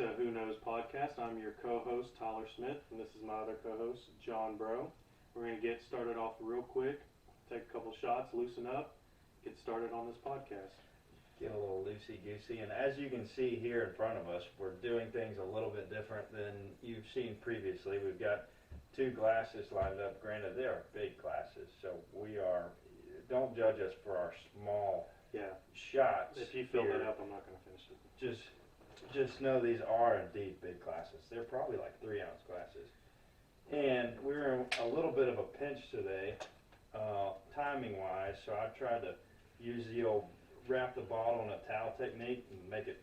to Who Knows Podcast. I'm your co-host, Tyler Smith, and this is my other co-host, John Bro. We're going to get started off real quick, take a couple shots, loosen up, get started on this podcast. Get a little loosey-goosey, and as you can see here in front of us, we're doing things a little bit different than you've seen previously. We've got two glasses lined up. Granted, they are big glasses, so don't judge us for our small shots. If you fill here. that up, I'm not going to finish it. Just know these are indeed big glasses. They're probably like 3-ounce glasses. And we're in a little bit of a pinch today, timing-wise, so I tried to use the old wrap the bottle in a towel technique and make it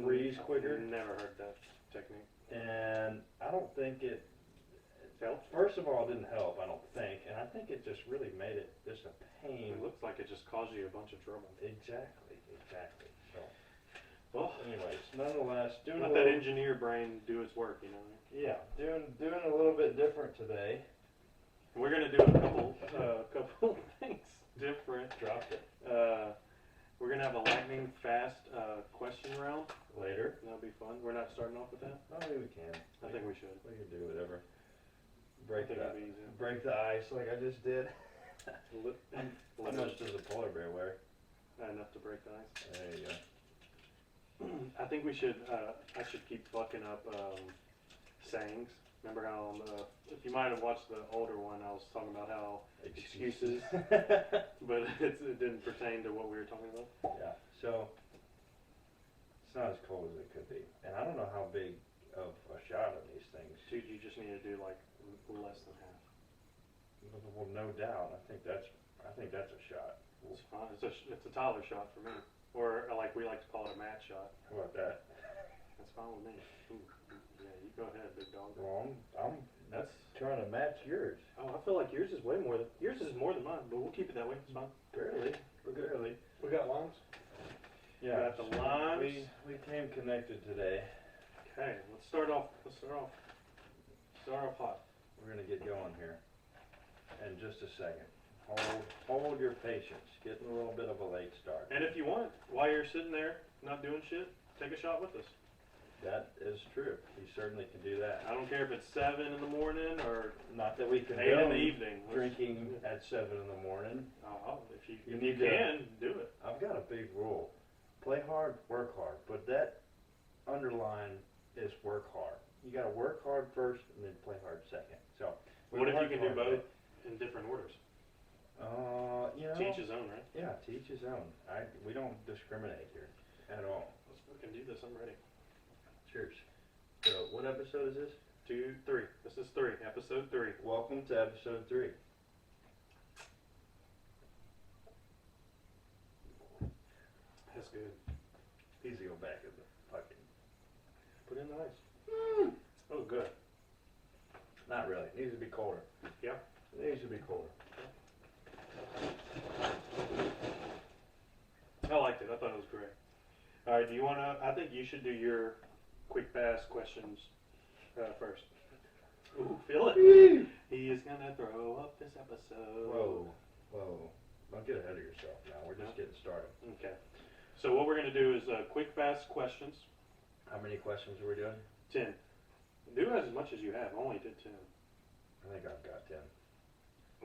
freeze quicker. I've never heard that technique. And I don't think it helped. First of all, it didn't help, I don't think, and I think it just really made it just a pain. It looks like it just caused you a bunch of trouble. Exactly. So, well, anyways, nonetheless, doing let that engineer brain do its work, you know. Yeah, doing a little bit different today. And we're gonna do a couple things different. Dropped it We're gonna have a lightning fast question round later. That'll be fun. We're not starting off with that. Oh, maybe we can. I think we should. We can do whatever. I think it'll be easy. Break the ice like I just did. How much does a polar bear weigh? Not enough to break the ice. There you go. I think we should. I should keep fucking up sayings. Remember how? If you might have watched the older one, I was talking about how excuses, but it didn't pertain to what we were talking about. Yeah. So it's not as cold as it could be, and I don't know how big of a shot of these things. Dude, you just need to do like less than half. Well, no doubt. I think that's a shot. It's fine. It's a Tyler shot for me, or like we like to call it a Matt shot. How about that? That's fine with me. Ooh, yeah, you go ahead, big dog. Well, I'm That's trying to match yours. Oh, I feel like yours is more than mine, but we'll keep it that way. It's fine. Barely. We got limes. Yeah. Got the limes. We came connected today. Okay, let's start off hot. We're gonna get going here in just a second. Hold your patience. Getting a little bit of a late start. And if you want, while you're sitting there not doing shit, take a shot with us. That is true. You certainly can do that. I don't care if it's 7 in the morning or Not that we can 8 in the evening. drinking at 7 in the morning. If you need to- can, do it. I've got a big rule. Play hard, work hard. But that underline is work hard. You gotta work hard first and then play hard second. So What if you work can do hard, both in different orders? You know. To each his own, right? Yeah, to each his own. We don't discriminate here at all. Let's fucking do this. I'm ready. Cheers. So, what episode is this? 2, 3. This is 3. Episode 3. Welcome to episode 3. That's good. Easy to go back in the fucking. Put in the ice. Oh, good. Not really. It needs to be colder. Yeah? It needs to be colder. I liked it. I thought it was great. All right, do you want to? I think you should do your quick, fast questions first. Ooh, feel it. He is going to throw up this episode. Whoa. Don't get ahead of yourself now. We're just getting started. Okay. So what we're going to do is quick, fast questions. How many questions are we doing? 10. Do as much as you have. I only did 10. I think I've got 10.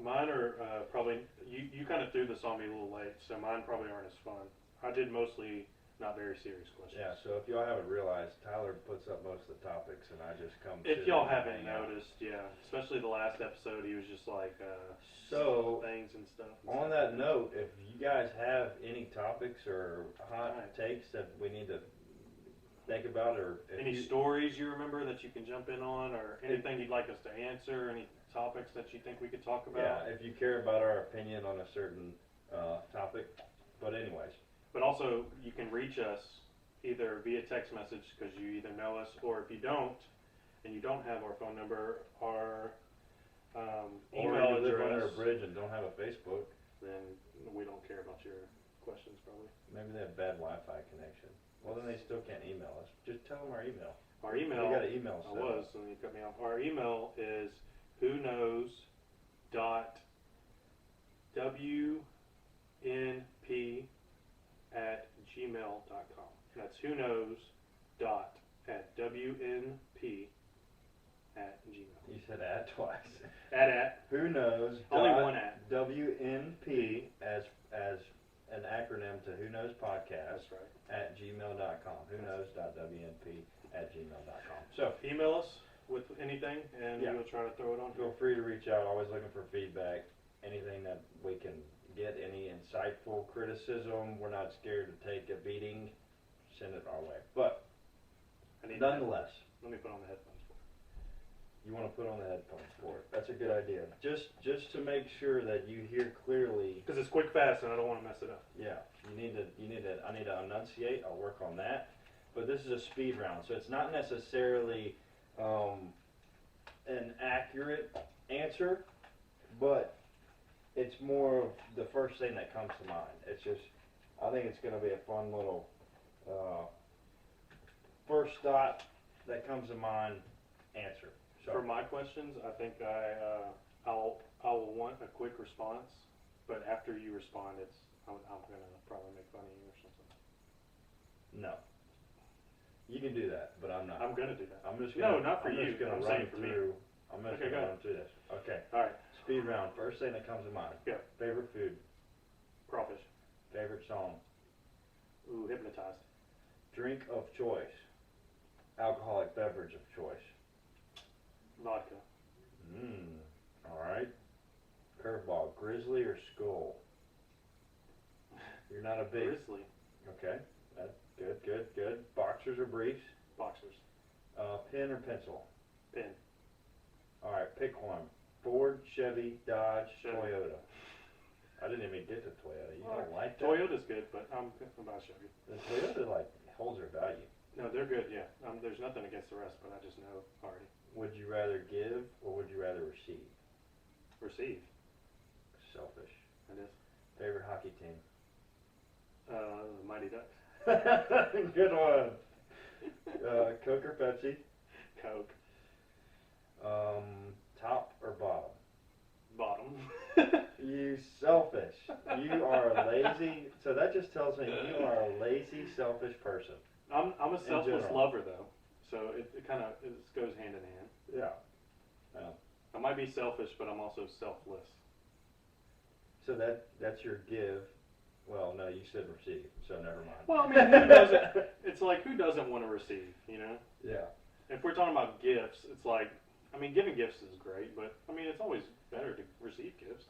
Mine are probably, you kind of threw this on me a little late, so mine probably aren't as fun. I did mostly not very serious questions. Yeah, so if y'all haven't realized, Tyler puts up most of the topics and I just come If to y'all and haven't hang out. noticed, yeah, especially the last episode, he was just like, So, things and stuff. on that note, if you guys have any topics or hot Right. takes that we need to think about, or if Any you, stories you remember that you can jump in on, or anything you'd like us to answer, any topics that you think we could talk about? yeah, if you care about our opinion on a certain topic. But anyways, But also, you can reach us either via text message, because you either know us, or if you don't, and you don't have our phone number, our or email you live under a address, bridge and don't have a Facebook, then we don't care about your questions, probably. maybe they have bad Wi-Fi connection. Well, then they still can't email us. Just tell them our email. Our email, We got an email I set was, up. and you cut me off. Our email is whoknows.wnp@gmail.com. That's whoknows.at WNP at Gmail. You said at twice. At. Who knows? Only one at. WNP as an acronym to Who Knows Podcast That's right. at gmail.com. Who knows.WNP at gmail.com. So Email us with anything, and Yeah. we'll try to throw it on. feel free to reach out. Always looking for feedback. Anything that we can get, any insightful criticism. We're not scared to take a beating. Send it our way. But I need nonetheless, Let me put on the headphones for you want to put on the headphones for it. That's a good idea. Just to make sure that you hear clearly. because it's quick, fast, and I don't want to mess it up. Yeah, I need to enunciate. I'll work on that. But this is a speed round, so it's not necessarily an accurate answer, but it's more of the first thing that comes to mind. It's just, I think it's going to be a fun little first thought that comes to mind answer. So For my questions, I think I will want a quick response, but after you respond, I'm gonna probably make fun of you or something. no, you can do that, but I'm not. I'm gonna do that. I'm just No, gonna, not for I'm you. Just gonna I'm run saying for me. through. I'm just Okay, gonna go run through this. Okay. All right, Speed round. First thing that comes to mind. Go. Favorite food. crawfish. Favorite song. Ooh, hypnotized. Drink of choice. Alcoholic beverage of choice. Vodka. All right. Curveball. Grizzly or Skull. You're not a big. Grizzly. Okay. That's good. Boxers or briefs. Boxers. Pen or pencil. Pen. All right. Pick one. Ford, Chevy, Dodge, Chevy. Toyota. I didn't even get to Toyota. You don't like that? Toyota's good, but I'm about Chevy. The Toyota like holds their value. No, they're good. Yeah. There's nothing against the rest, but I just know already. Would you rather give or would you rather receive? Receive. Selfish. It is. Favorite hockey team? The Mighty Ducks. Good one. Coke or Pepsi? Coke. Top or bottom? Bottom. You selfish. You are a lazy. So that just tells me you are a lazy, selfish person. I'm a selfless general. lover though, so it kind of goes hand in hand. Yeah. I might be selfish, but I'm also selfless. So that's your give. Well, no, you said receive, so never mind. Well, I mean, who doesn't? It's like who doesn't want to receive, you know? Yeah. If we're talking about gifts, it's like, I mean, giving gifts is great, but I mean, it's always better to receive gifts.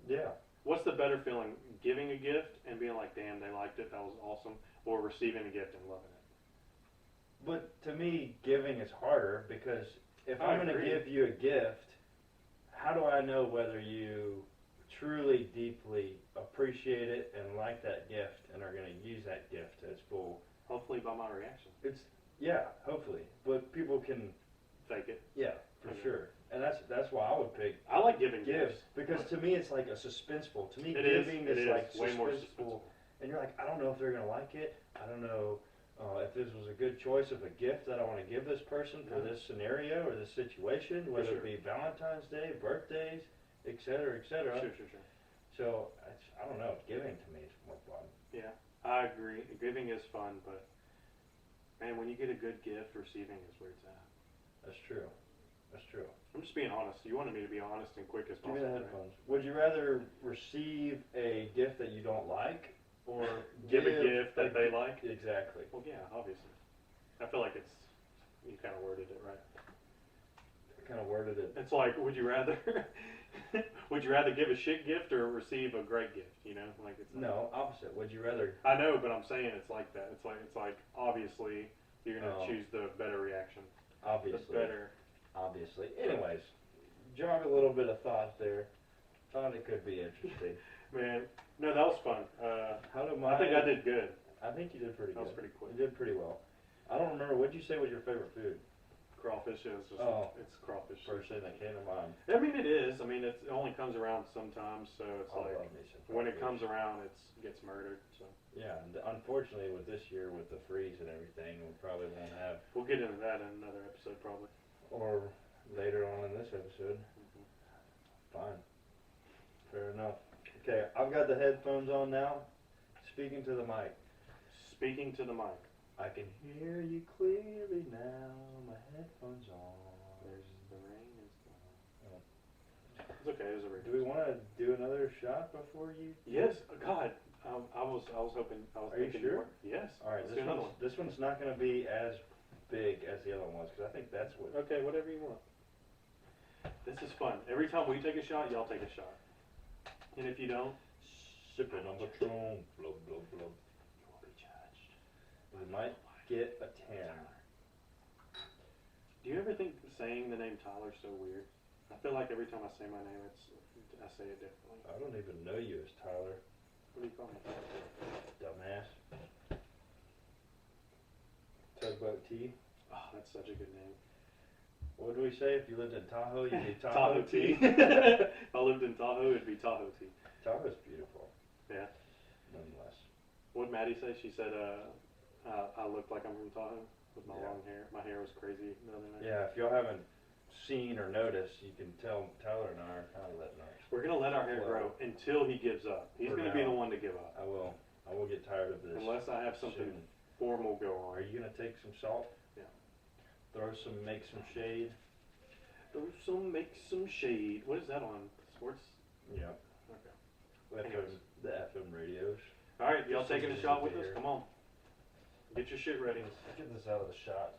Yeah. What's the better feeling, giving a gift and being like, damn, they liked it, that was awesome, or receiving a gift and loving it? But to me, giving is harder because if I I'm going to agree. give you a gift, how do I know whether you truly, deeply appreciate it and like that gift and are going to use that gift to its full? Hopefully by my reaction. Yeah, hopefully. But people can, Fake it. yeah, for Okay. sure. And that's why I would pick I like giving give gifts. because to me it's like a suspenseful. To me, It is. giving It is like way more suspenseful. suspenseful. And you're like, I don't know if they're going to like it. I don't know if this was a good choice of a gift that I want to give this person for Yeah. this scenario or this situation, whether sure. it be Valentine's Day, birthdays, et cetera, et cetera. Sure. So I don't know. Giving to me is more fun. Yeah, I agree. Giving is fun, but man, when you get a good gift, receiving is where it's at. That's true. That's true. I'm just being honest. You wanted me to be honest and quick as Give me possible. the right? headphones. Would you rather receive a gift that you don't like or Give a gift that they like? Exactly. Well, yeah, obviously. I feel like you kind of worded it right. I kind of worded it. It's like, would you rather give a shit gift or receive a great gift? You know, like it's like, No, opposite. Would you rather? I know, but I'm saying it's like that. It's like obviously you're gonna Oh. choose the better reaction. Obviously. The better. Obviously. Anyways, jog a little bit of thought there. Thought it could be interesting. Man, no, that was fun. How do I think I did good. I think you did pretty That good. was pretty quick. You did pretty well. I don't remember. What'd you say was your favorite food? Crawfish is just, Oh. it's crawfish. First thing that came to mind. I mean, it is. I mean, it only comes around sometimes, so it's I like love me some when it crawfish. comes around, it gets murdered. So Yeah, and unfortunately with this year with the freeze and everything, we probably won't have, we'll get into that in another episode, probably. or later on in this episode. Mhm. Fine. Fair enough. Okay, I've got the headphones on now. Speaking to the mic. Speaking to the mic. I can hear you clearly now. okay. It was a Do we want to do another shot before you? Yes. God. I was hoping. I was Are you thinking sure? were. Yes. All right, Let's do another one. this one's not going to be as big as the other one was, because I think that's what. Okay, whatever you want. This is fun. Every time we take a shot, y'all take a shot. And if you don't, Sipping on Patron, blub, blub, blub. you will be judged. We might get a 10. Do you ever think saying the name Tyler's so weird? I feel like every time I say my name, I say it differently. I don't even know you as Tyler, What do you call me? dumbass. Tugboat T. Oh, that's such a good name. What do we say? If you lived in Tahoe, you'd be Tahoe Tahoe Tea. T. If I lived in Tahoe, it'd be Tahoe Tea. Tahoe's beautiful. Yeah. Nonetheless. What'd Maddie say? She said, I look like I'm from Tahoe with my Yeah. long hair. My hair was crazy the other night. Yeah, if y'all haven't seen or noticed, you can tell Tyler and I are kind of letting ours. We're gonna let our hair Well, grow until he gives up. He's for gonna be now. the one to give up. I will get tired of this. Unless I have something soon. formal go on. Are you gonna take some salt? Yeah. Make some shade. Make some shade. What is that on? Sports? Yeah. Okay. FM, the FM radios. Alright, y'all This taking a is shot with us? beer. Come on. Get your shit ready. Let's get this out of the shot.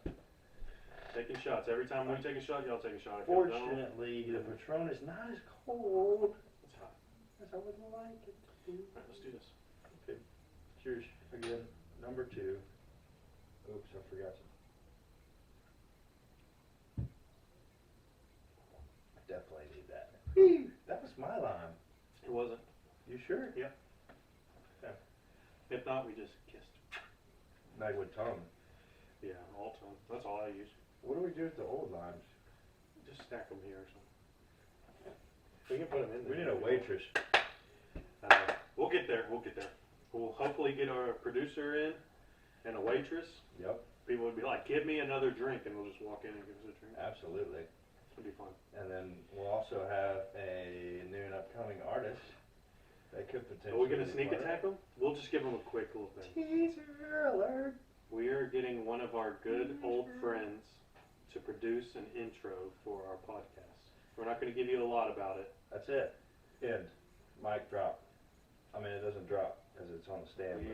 Taking shots. Every time we take a shot, y'all take a shot. If y'all don't, Fortunately, the Patron is not as cold it's hot. as I would like it to be. Alright, let's do this. Cheers again. Number 2. Oops, I forgot some. I definitely need that. Whew, that was my lime. It wasn't. You sure? Yeah. Yeah. If not, we just kissed. Like with tongue. Yeah, all time. That's all I use. What do we do with the old limes? Just stack them here or something. We can put them in there. We need a waitress. We'll get there. We'll get there. We'll hopefully get our producer in and a waitress. Yep, People would be like, give me another drink, and we'll just walk in and give us a drink. absolutely. It'll be fun. And then we'll also have a new and upcoming artist that could potentially. Are we going to be sneak part of attack them? We'll just give them a quick little it. thing. Teaser alert. We are getting one of our good old friends to produce an intro for our podcast. We're not going to give you a lot about it. That's it. End. Mic drop. I mean, it doesn't drop because it's on the stand.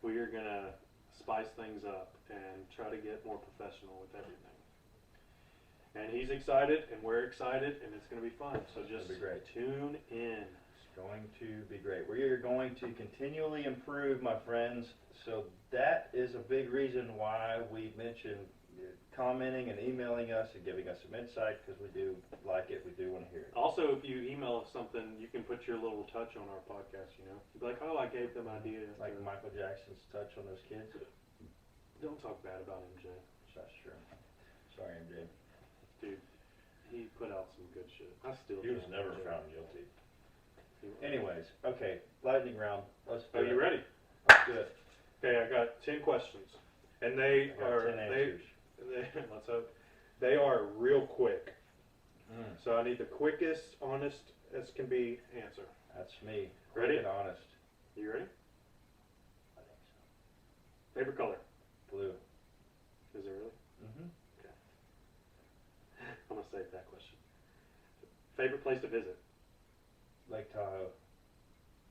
We are gonna spice things up and try to get more professional with everything. And he's excited, and we're excited, and it's gonna be fun. So It's just gonna be great. tune in. It's going to be great. We are going to continually improve, my friends. So that is a big reason why we mentioned commenting and emailing us and giving us some insight, because we do like it. We do want to hear it. Also, if you email us something, you can put your little touch on our podcast. You know, you'd be like, "Oh, I gave them ideas." Like Michael Jackson's touch on those kids. Don't talk bad about MJ, That's true. Sorry, MJ. dude. He put out some good shit. I still. He was can't never MJ. found guilty. He- Anyways, okay, lightning round. Let's do Are it. you ready? Let's do it. Okay, I got 10 questions, and they I got are 10 answers. let's hope they are real quick. Mm, So I need the quickest, honest as can be answer. that's me. Ready? Quick and honest. You ready? I think Favorite color? so. Blue. Is it really? Mm-hmm. I'm gonna save that question. Favorite place to visit? Lake Tahoe.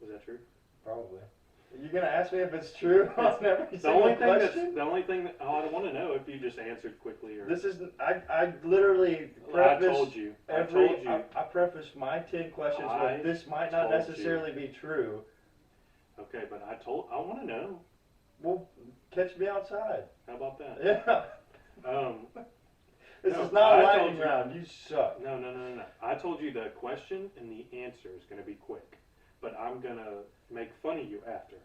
Is that true? Probably. You're gonna ask me if it's true on every The only single thing question? the only thing that I want to know if you just answered quickly or. This is I literally I preface told you. I every told you. I preface my 10 questions I with this might not told you. necessarily be true. Okay, but I want to know. Well, catch me outside. How about that? Yeah. This No, is not a I lightning told you. round. You suck. No. I told you the question and the answer is going to be quick, but I'm gonna make fun of you after.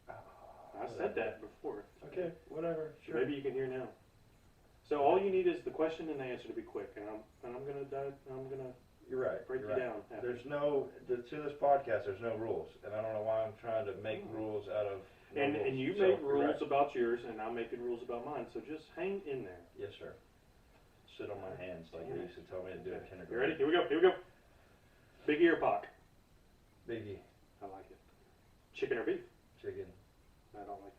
I said that before. Okay, whatever. Sure. Maybe you can hear now. So all you need is the question and the answer to be quick, and I'm gonna You're right. break you're you right. down. After. There's no to this podcast. There's no rules, and I don't know why I'm trying to make rules out of. No rules. And you So, make you're rules right. about yours, and I'm making rules about mine. So just hang in there. Yes, sir. Sit on my hands like they used to tell me to do at You kindergarten. ready? Here we go. Big ear pock. Biggie, I like it. Chicken or beef? chicken, I don't like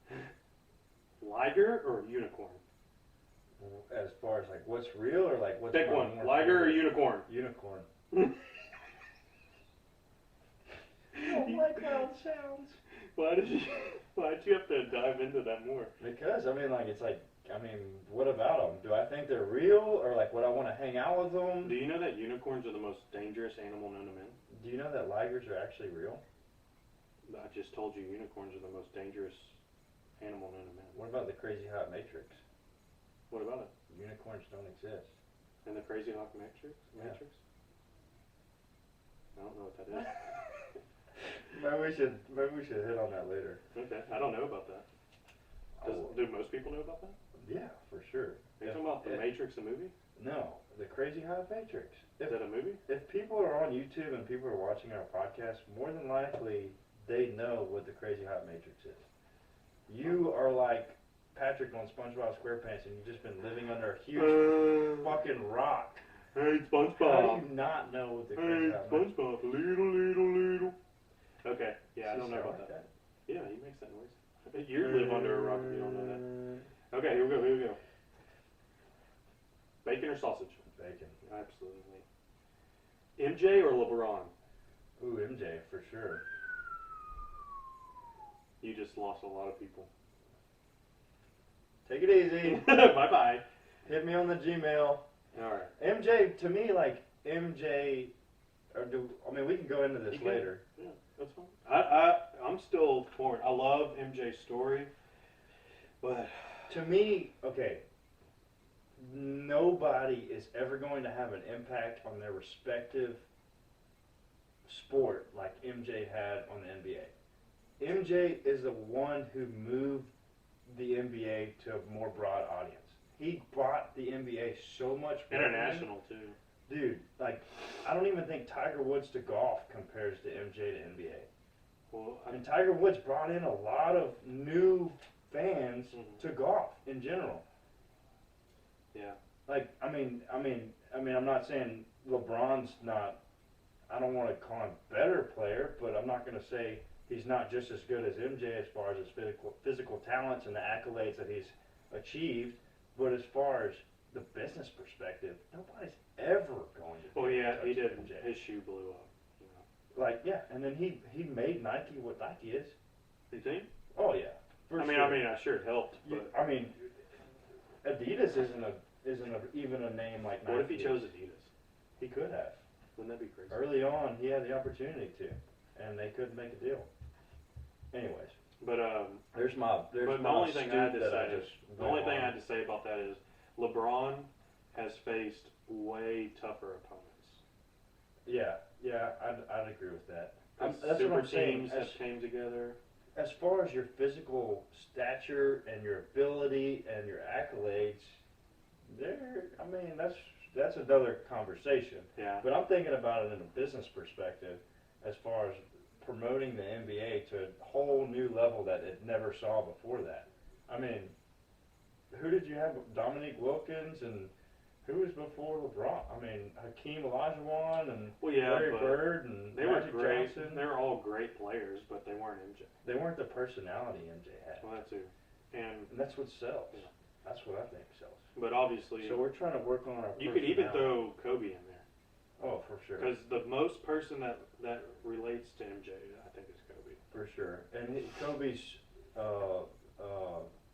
it. Liger or unicorn? As far as like what's real or like what's Pick my one, more Liger or favorite? Unicorn? Unicorn. Oh my God, sounds. Why'd you have to dive into that more? Because I mean, like it's like what about them? Do I think they're real or like would I want to hang out with them? Do you know that unicorns are the most dangerous animal known to man? Do you know that ligers are actually real? I just told you unicorns are the most dangerous animal known to man. What about the Crazy Hot Matrix? What about it? Unicorns don't exist. And the Crazy Hawk Matrix? Yeah. I don't know what that is. Maybe we should hit on that later. Okay, I don't know about that. Do most people know about that? Yeah, for sure. Are you talking about the Matrix, the movie? No, the Crazy Hot Matrix. Is that a movie? If people are on YouTube and people are watching our podcast, more than likely they know what the Crazy Hot Matrix is. You are like Patrick on SpongeBob SquarePants, and you've just been living under a huge fucking rock. Hey, SpongeBob. How do you not know what the Crazy Hey, Hot Matrix is? SpongeBob, little. Okay, yeah, I don't know Does he about sound that. like Yeah, he makes that noise. I bet you live under a rock if you don't know that. Okay, here we go. Bacon or sausage? Bacon. Absolutely. MJ or LeBron? Ooh, MJ, for sure. You just lost a lot of people. Take it easy. Bye-bye. Hit me on the Gmail. Alright. MJ, to me, like, MJ, we can go into this You can. later. Yeah, that's fine. I'm still torn. I love MJ's story, but To me, okay, nobody is ever going to have an impact on their respective sport like MJ had on the NBA. MJ is the one who moved the NBA to a more broad audience. He brought the NBA so much more. international too. Dude, like, I don't even think Tiger Woods to golf compares to MJ to NBA. Well, And Tiger Woods brought in a lot of new fans Mhm. to golf in general. yeah. Like, I mean, I'm not saying LeBron's not. I don't want to call him a better player, but I'm not going to say he's not just as good as MJ as far as his physical talents and the accolades that he's achieved. But as far as the business perspective, nobody's ever going to. Well, yeah, touch he did. MJ. His shoe blew up. You know. Like, yeah, and then he made Nike what Nike is. You think? Oh yeah. For I mean, sure. I'm sure it helped. But I mean, Adidas isn't even a name like Nike. what if he chose Adidas? He could have. Wouldn't that be crazy? Early on, he had the opportunity to, and they couldn't make a deal. Anyways, But there's my the only thing I had to that I say, just the only went thing I on. had to say about that is LeBron has faced way tougher opponents. Yeah, I'd agree with that. That's Super what I'm saying. teams have came together. As far as your physical stature and your ability and your accolades, that's another conversation. Yeah. But I'm thinking about it in a business perspective, as far as promoting the NBA to a whole new level that it never saw before that. I mean, who did you have? Dominique Wilkins, and who was before LeBron? I mean, Hakeem Olajuwon and Well, yeah, Larry but Bird and they were Magic great. Johnson. They were all great players, but they weren't MJ. They weren't the personality MJ had, Well, that too. And and that's what sells. Yeah. That's what I think sells. but obviously, So we're trying to work on our. you could even personality. throw Kobe in there Oh, for sure. because the most person that relates to MJ, I think, is Kobe. For sure. And Kobe's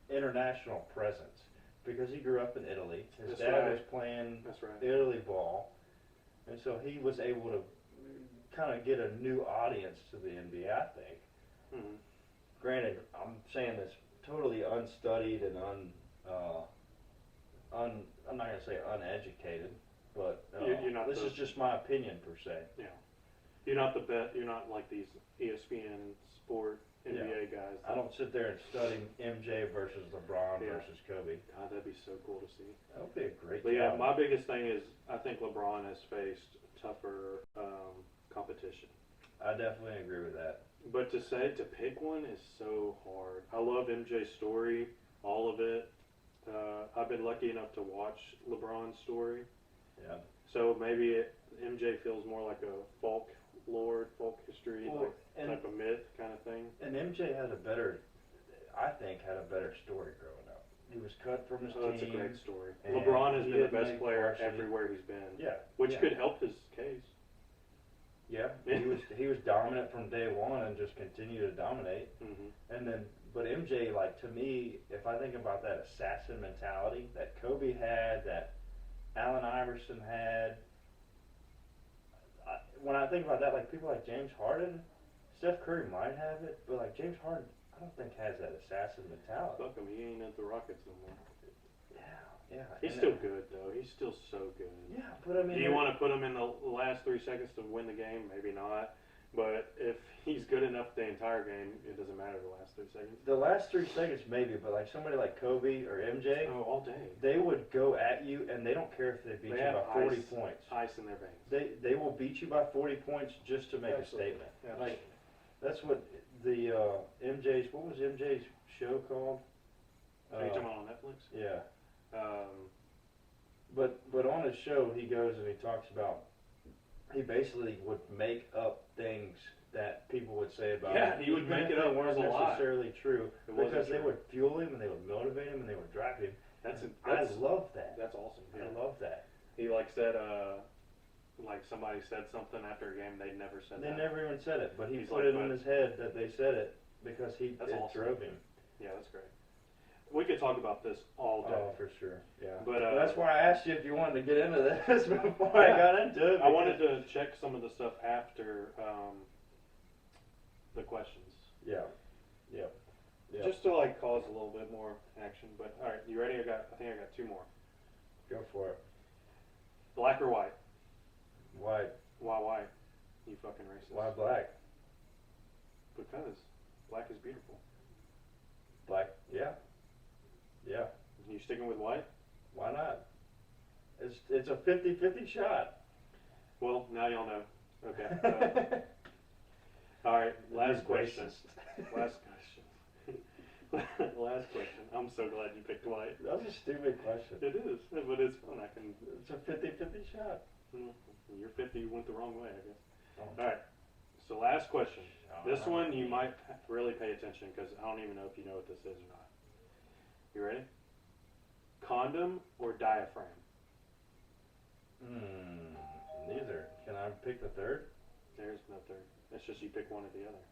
international presence, because he grew up in Italy. His That's dad right. was playing That's right. Italy ball, and so he was able to kind of get a new audience to the NBA, I think. Mhm. Granted, I'm saying this totally unstudied and I'm not going to say uneducated, but You're not this the- is just my opinion per se. Yeah. You're not the bet. You're not like these ESPN sport NBA guys. I don't sit there and study MJ versus LeBron Yeah. versus Kobe. God, that'd be so cool to see. That would be a great But yeah, job. my biggest thing is I think LeBron has faced tougher competition. I definitely agree with that. But to pick one is so hard. I love MJ's story, all of it. I've been lucky enough to watch LeBron's story, Yeah. so maybe MJ feels more like a folk history, Well, like and- type of myth kind of thing. And MJ had a better story growing up. he was cut from his Oh, team. that's a great story. and LeBron has he been the didn't best make player varsity. everywhere he's been, Yeah, which yeah. could help his case. Yeah, he was dominant from day one and just continued to dominate. Mm-hmm. And then, but MJ, like to me, if I think about that assassin mentality that Kobe had, that Allen Iverson had, when I think about that, like people like James Harden, Steph Curry might have it, but like James Harden, I don't think has that assassin mentality. Fuck him, he ain't at the Rockets no more. Yeah. He's and still good though. He's still so good. Yeah, but I mean, Do you want to put him in the last 3 seconds to win the game? Maybe not. But if he's good enough the entire game, it doesn't matter the last 3 seconds. the last 3 seconds maybe, but like somebody like Kobe or MJ, Oh, all day. they would go at you and they don't care if they beat They you have by 40 ice. points. Ice in their veins. They will beat you by 40 points just to make Absolutely. a statement. Absolutely. Like that's what the MJ's, what was MJ's show called? Are you talking about on Netflix? Yeah. Um, But on his show, he goes and he talks about, he basically would make up things that people would say about Yeah, him. he would even make if it they up. It weren't was a lie. necessarily true, It wasn't because they true. would fuel him and they would motivate him and they would drive him. that's I love that. that's awesome. Yeah. I love that. He like said, like somebody said something after a game, they never said They that. never even said it, but he He's put like, it in but- his head that they said it because it That's awesome. drove him. Yeah, that's great. We could talk about this all day. Oh, for sure. Yeah. But, that's why I asked you if you wanted to get into this before I got into it. I wanted to check some of the stuff after the questions. Yeah. Yeah. Yeah. Just to like cause a little bit more action. But all right, you ready? I think I got 2 more. Go for it. Black or white? Why? Why white? You fucking racist. Why black? Because black is beautiful. Black. Yeah. Yeah. You sticking with white? Why not? It's a 50-50 shot. Well, now y'all know. Okay. All right. Last You're question. racist. Last question. Last question. I'm so glad you picked white. That was a stupid question. It is, but it's fun. I can. It's a 50-50 shot. You're 50. You went the wrong way, I guess. Oh. All right. So last question. This one you might really pay attention because I don't even know if you know what this is or not. You ready? Condom or diaphragm? Neither. Can I pick the third? There's no third. It's just you pick one or the other.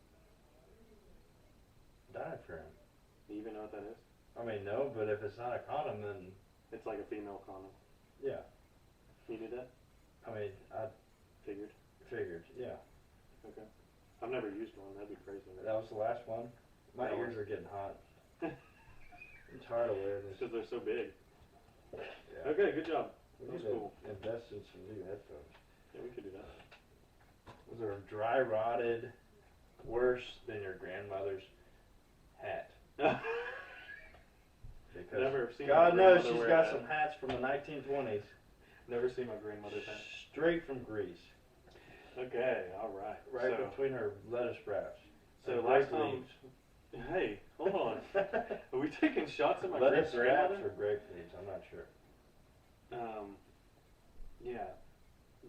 Diaphragm. Do you even know what that is? I mean, no, but if it's not a condom, then It's like a female condom. yeah. You did that? I mean, I Figured. figured. Yeah. Okay. I've never used one. That'd be crazy. That was the last one. My That ears was- are getting hot. I'm tired of wearing It's this. because they're so big. Yeah. Okay, good job. We That's need to cool. invest in some new headphones. Yeah, we could do Those are dry rotted, worse than your grandmother's hat. that. Because Never seen God my knows grandmother she's wear got that. some hats from the 1920s, Never seen my grandmother's hat. straight from Greece, Okay, all right. right so, between her lettuce sprouts. so and last grape time, leaves. hey, hold on. Are we taking shots at my Lettuce great sprouts grandmother? or grape leaves? I'm not sure. Yeah.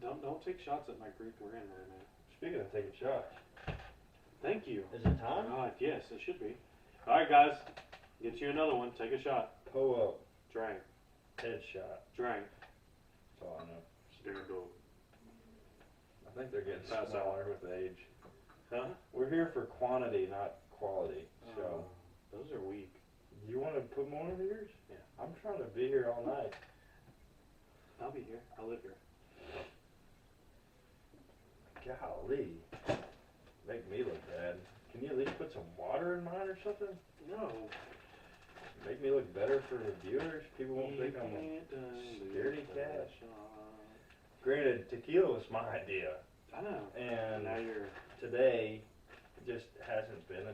Don't take shots at my great grandmother, man. Speaking of taking shots, Thank you. is it time? God, yes, it should be. All right, guys, get you another one. Take a shot. Pull up, Drink. headshot. Drink. That's all I know. Stirgle. I think they're getting Pass out. smaller with age. Huh? We're here for quantity, not quality. So, Those are weak. you want to put more of yours? Yeah. I'm trying to be here all night. I'll be here. I'll live here. Golly. Make me look bad. Can you at least put some water in mine or something? No. Make me look better for the viewers. People won't think I'm a can't dilute scaredy the cat. shot. Granted, tequila was my idea, I know. and Now you're. today just hasn't been.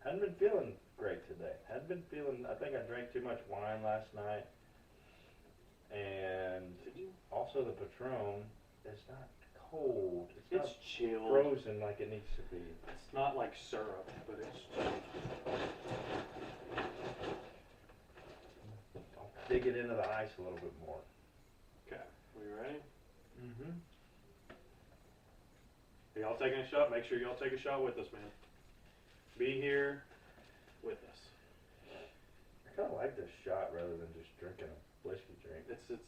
Hadn't been feeling great today. Hadn't been feeling. I think I drank too much wine last night, and Did you? also the Patron is not cold. It's It's not chilled. frozen like it needs to be. It's not like syrup, but it's chilled. I'll dig it into the ice a little bit more. Okay. We ready? Mm-hmm. Are y'all taking a shot? Make sure y'all take a shot with us, man. Be here with us. kind of like this shot rather than just drinking a whiskey drink. It's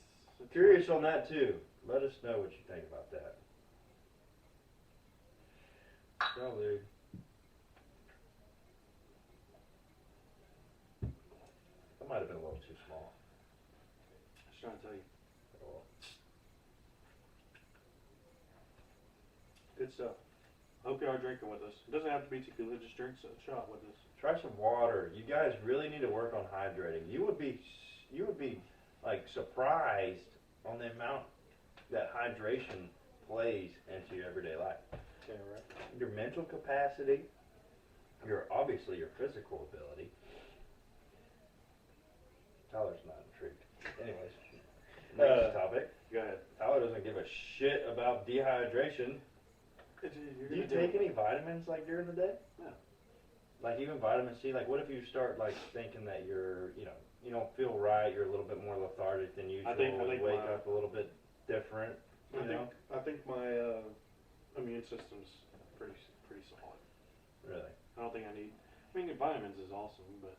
Curious on that too. Let us know what you think about that. Salud. That might have been a little too small. I was trying to tell you. Oh, Good stuff. I hope you are drinking with us. It doesn't have to be tequila. Just drink a shot with us. try some water. You guys really need to work on hydrating. You would be like surprised on the amount that hydration plays into your everyday life. Yeah, right. Your mental capacity, obviously your physical ability. Tyler's not intrigued. Anyways, next topic. Go ahead. Tyler doesn't give a shit about dehydration. Do you take any vitamins like during the day? No. Like even vitamin C. Like what if you start like thinking that you're, you don't feel right. You're a little bit more lethargic than usual. I think you wake up a little bit different. I think my immune system's pretty solid. Really. I don't think I need. I mean, vitamins is awesome, but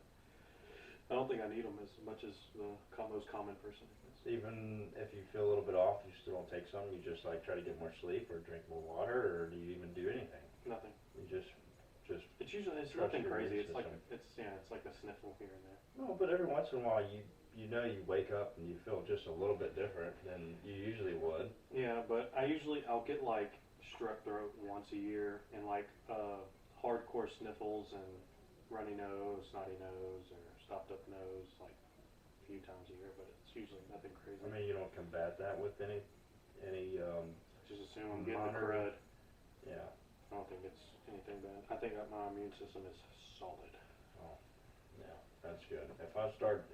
I don't think I need them as much as the most common person. Even if you feel a little bit off, you still don't take some. You just like try to get more sleep or drink more water, or do you even do anything? Nothing. You just. It's usually trust nothing your crazy. immune It's like a sniffle here and there. No, but every once in a while you wake up and you feel just a little bit different than you usually would. Yeah, but I'll get like strep throat once a year and like hardcore sniffles and runny nose, snotty nose, or stopped up nose like a few times a year, but it's usually nothing crazy. I mean, you don't combat that with any Just assume I'm getting the moderate- crud. yeah. I don't think it's anything bad. I think that my immune system is solid. Yeah, that's good. If I start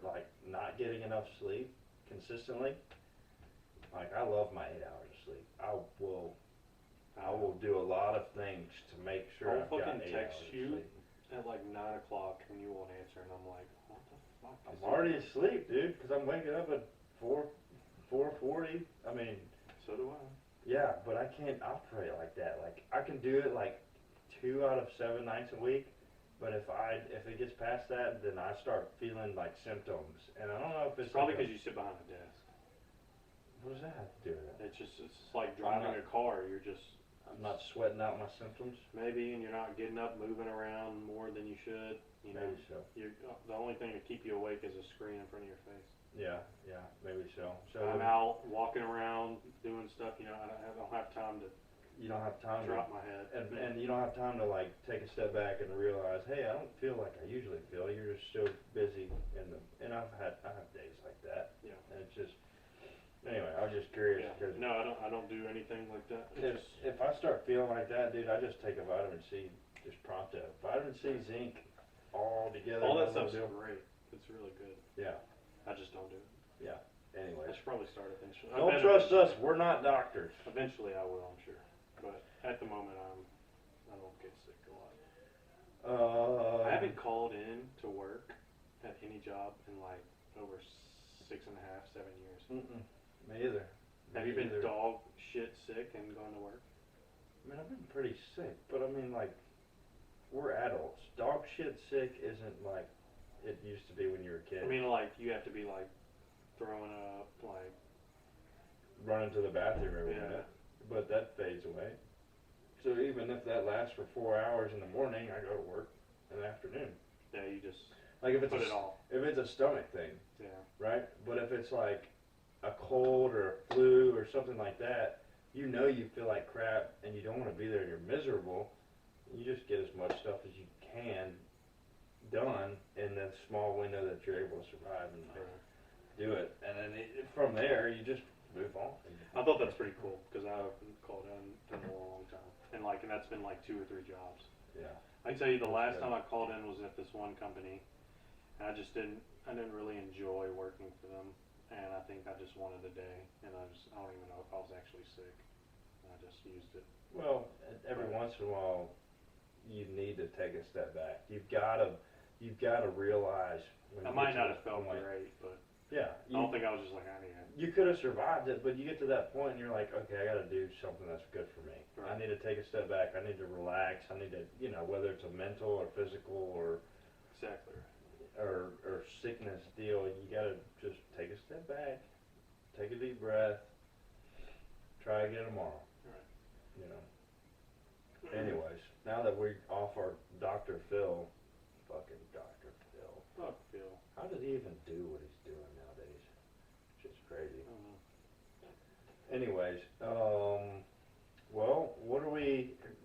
like not getting enough sleep consistently, like I love my 8 hours of sleep. I will do a lot of things to make sure I'll I've got fucking 8 text hours you of sleep. at like 9 o'clock and you won't answer, and I'm like, what the fuck? I'm already asleep, dude, because I'm waking up at 4:40. I mean, So do I. yeah, but I can't operate like that. Like I can do it like 2 out of 7 nights a week, but if it gets past that, then I start feeling like symptoms, and I don't know if It's it's probably like because you sit behind a desk. what does that have to do with it? It's like driving a car. You're just I'm not sweating out my symptoms. maybe, and you're not getting up, moving around more than you should. You know, Maybe so. the only thing to keep you awake is a screen in front of your face. Yeah, maybe so. So I'm out walking around doing stuff. You know, I don't have time to you don't have time drop my head. and you don't have time to like take a step back and realize, hey, I don't feel like I usually feel. You're just so busy and I have days like that. Yeah. And it's just anyway. I was just curious Yeah. because No, I don't do anything like that. if I start feeling like that, dude, I just take a vitamin C just pronto. Vitamin C, zinc, all together. All that in one stuff's deal. great. It's really good. Yeah. I just don't do it. Anyway, I should probably start eventually. I don't bet trust us. We're not doctors. Eventually, I will. I'm sure. But at the moment, I don't get sick a lot. I haven't called in to work at any job in like over 6.5, 7 years. Me either. Have you been dog shit sick and gone to work? I mean, I've been pretty sick, but I mean, like, we're adults. Dog shit sick isn't like it used to be when you were a kid. I mean, like you have to be like throwing up, like running to the bathroom every Yeah. minute, but that fades away. So even if that lasts for 4 hours in the morning, I go to work in the afternoon. yeah, you just Like if it's put it off. if it's a stomach thing, Yeah. right? But if it's like a cold or a flu or something like that, you know you feel like crap and you don't want to be there. You're miserable. You just get as much stuff as you can done in the small window that you're able to survive and do it. And then from there, you just move on. I thought that's pretty cool because I haven't called in a long time, and that's been like 2 or 3 jobs. Yeah. I can tell you the last good. time I called in was at this one company, and I didn't really enjoy working for them, and I think I just wanted a day, and I don't even know if I was actually sick. I just used it. Well, every once in a while, you need to take a step back. You've got to realize. When I you might get to not this have felt point- great, but Yeah. I don't think I was just like, I need it. You could have survived it, but you get to that point and you're like, okay, I got to do something that's good for me. I Right. need to take a step back. I need to relax. I need to, whether it's a mental or physical Exactly. or sickness deal, you got to just take a step back, take a deep breath, try again tomorrow. Right. Anyways, now that we're off our Dr. Phil, fucking Dr. Phil. Fuck Phil. How did he even do what he's doing nowadays? It's just crazy. I don't know. Anyways, well,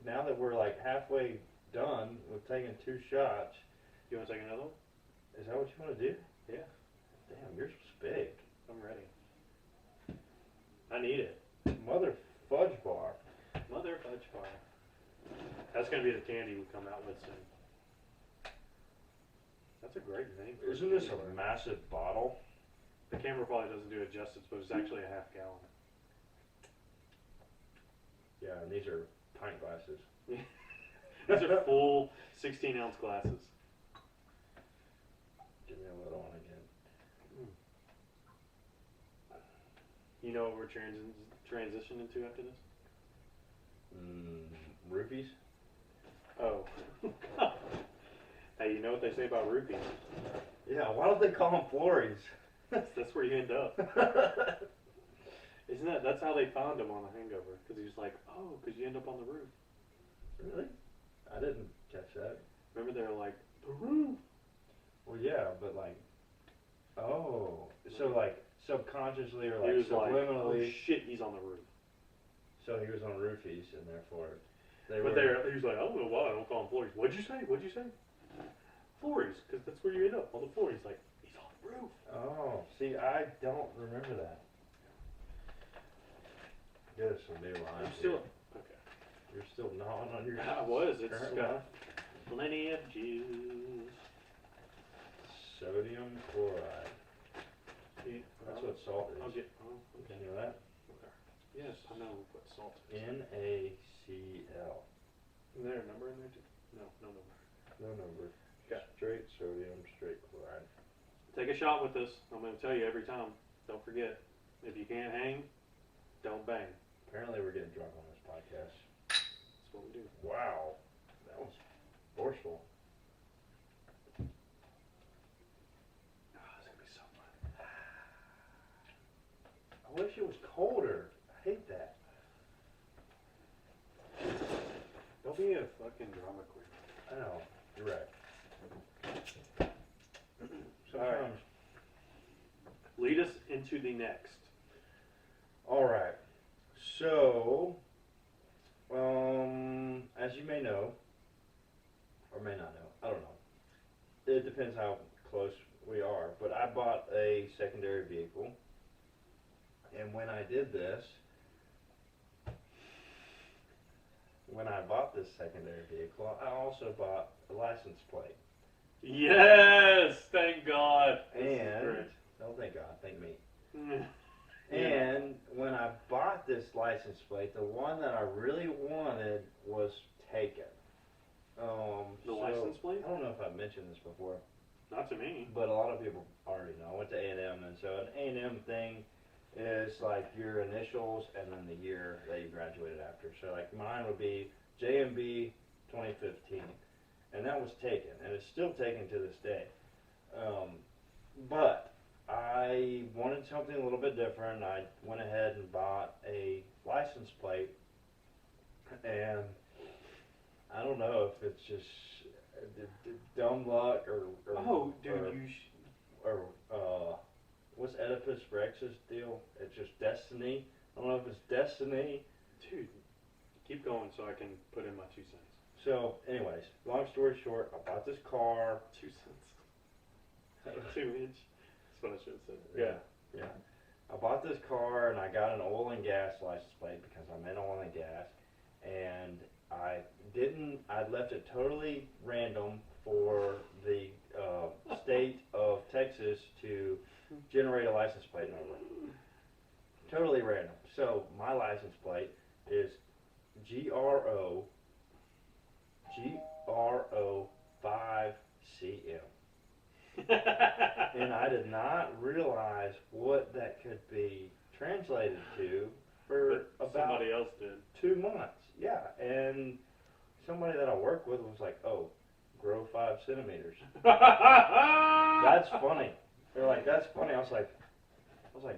now that we're like halfway done with taking 2 shots, You want to take another one? is that what you want to do? Yeah. Damn, yours was big. I'm ready. I need it. Mother fudge bar. Mother fudge bar. That's going to be the candy we come out with soon. That's a great name. for Isn't this candy a bar. massive bottle? The camera probably doesn't do it justice, but it's actually a half gallon. Yeah, and these are pint glasses. These are full 16-ounce glasses. Give me a little one again. You know what we're transitioning to after this? Roofies? Oh. Hey, you know what they say about rupees? Yeah, why don't they call them Flories? That's where you end up. Isn't that's how they found him on The Hangover? Because he was like, oh, because you end up on the roof. Really? I didn't catch that. Remember they were like, the roof. Well, yeah, but like, so like subconsciously or He like was like, oh subliminally, shit, he's on the roof. so he was on roofies and therefore they But were. he was like, I don't know why I don't call him Flories. What'd you say? What'd you say? Flories, because that's where you end up, on the floor. He's like, he's on the roof. Oh, see, I don't remember that. Get us some new lines. I'm still, here. okay. You're still gnawing on your. I was, it's current got one? plenty of juice. Sodium chloride. See, That's what salt is. I'll get, Did okay. you know that? Yes, I know what salt is. NaCl. Is there a number in there too? No, no number. No number. Okay. Straight sodium, straight chloride. Take a shot with this. I'm going to tell you every time. Don't forget. If you can't hang, don't bang. Apparently we're getting drunk on this podcast. That's what we do. Wow. That was forceful. Oh, it's going to be so fun. I wish it was colder. I hate that. Don't be a fucking drama queen. I know. You're right. All right. Sometimes. Lead us into the next. All right. So, as you may know, or may not know, I don't know. It depends how close we are. But I bought a secondary vehicle, and when I did this, when I bought this secondary vehicle, I also bought a license plate. Yes! Thank God. This is And, great. oh, thank God, thank me. Yeah. And when I bought this license plate, the one that I really wanted was taken. The license plate? I don't know if I've mentioned this before, Not to me. but a lot of people already know. I went to A&M, and so an A&M thing is like your initials and then the year that you graduated after. So like mine would be JMB 2015, and that was taken, and it's still taken to this day. But I wanted something a little bit different. I went ahead and bought a license plate, and I don't know if it's just dumb luck or Oh, dude, or, you what's Oedipus Rex's deal? It's just destiny. I don't know if it's destiny. Dude, keep going so I can put in my 2 cents. So, anyways, long story short, I bought this car. 2 cents. 2 inch. That's what I should have said. Yeah. Yeah. I bought this car and I got an oil and gas license plate because I'm in oil and gas. And I left it totally random for the state of Texas to generate a license plate number. Totally random. So my license plate is GRO 5CM. And And I did not realize what that could be translated to for But about somebody else did. 2 months. Yeah, and somebody that I work with was like, "Oh, grow 5 centimeters." That's funny. They're like, "That's funny." I was like,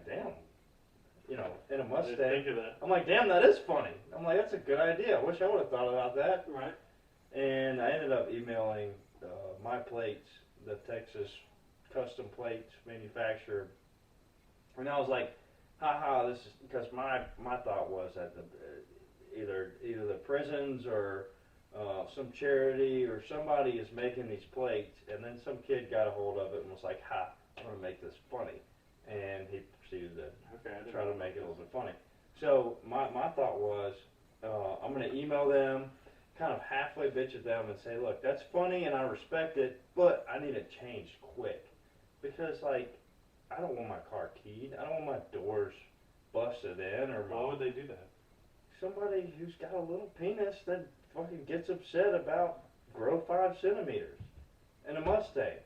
"Damn." You know, in a I didn't Mustang. think of that. I'm like, "Damn, that is funny." I'm like, "That's a good idea. I wish I would have thought about that." Right. And I ended up emailing My Plates, the Texas custom plates manufacturer, and I was like, haha, this is because my thought was that either the prisons or some charity or somebody is making these plates, and then some kid got a hold of it and was like, ha, I'm gonna make this funny, and he proceeded to Okay. I didn't try know to make it a that. little bit funny. So my thought was, I'm gonna email them, kind of halfway bitch at them and say, look, that's funny and I respect it, but I need it changed quick. Because, like, I don't want my car keyed. I don't want my doors busted in or Why would they do that? somebody who's got a little penis that fucking gets upset about grow 5 centimeters in a Mustang.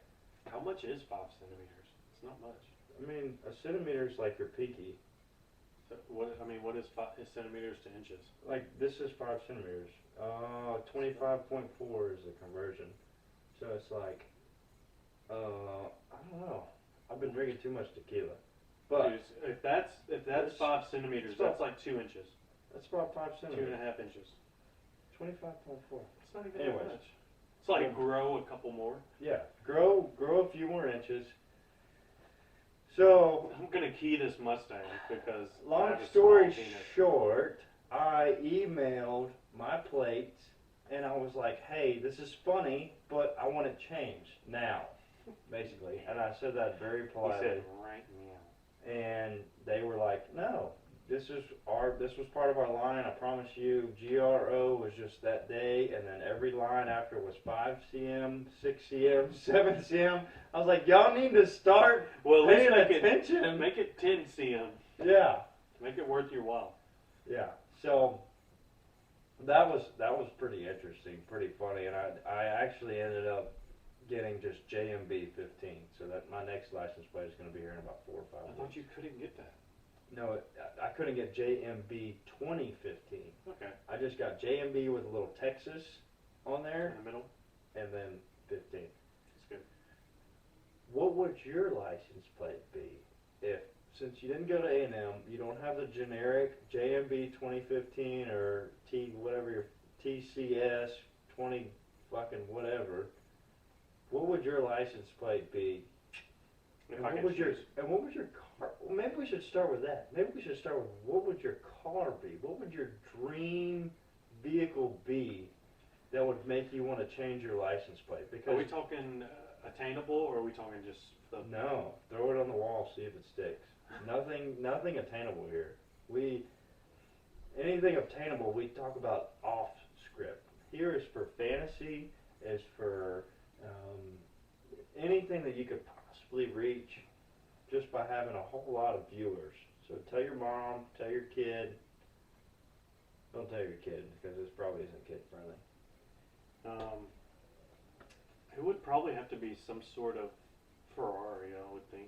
How much is 5 centimeters? It's not much. I mean, a centimeter is like your peaky. So what? I mean, what is 5 centimeters to inches? Like, this is 5 centimeters. 25.4 is the conversion. So it's like, I don't know. I've been drinking too much tequila. But Dude, if that's It's- 5 centimeters, it's about- that's like 2 inches, that's about 5 2 and a centimeters. half inches. 25.4. It's not even Anyways. that much. It's like grow a couple more. Yeah, grow a few more inches. So, I'm gonna key this Mustang because I long have a story small penis. short, I emailed My Plates and I was like, hey, this is funny, but I want it changed now, basically. And I said that very He politely. said right now. And they were like, no, this was part of our line. I promise you. GRO was just that day, and then every line after was 5 cm, 6 cm, 7 cm. I was like, y'all need to start Well, at least paying make attention. make it 10 cm. Yeah, Make it worth your while. yeah. So that was pretty interesting, pretty funny, and I actually ended up getting just JMB 15. So that my next license plate is going to be here in about 4 or 5 I weeks. thought you couldn't get that. No, I couldn't get JMB 2015. Okay. I just got JMB with a little Texas on In there, the middle. and then 15. That's good. What would your license plate be if, since you didn't go to A&M, you don't have the generic JMB 2015 or whatever your TCS 20 fucking whatever? What would your license plate be? If And I what could was your choose. and what was your car? Well, maybe we should start with that. Maybe we should start with what would your car be? What would your dream vehicle be that would make you want to change your license plate? Are Because we talking attainable, or are we talking just the? no, throw it on the wall, see if it sticks. Nothing attainable here. Anything obtainable, we talk about off script. Here is for fantasy, is for anything that you could possibly reach just by having a whole lot of viewers. So tell your mom, tell your kid. Don't tell your kid because this probably isn't kid friendly. It would probably have to be some sort of Ferrari, I would think.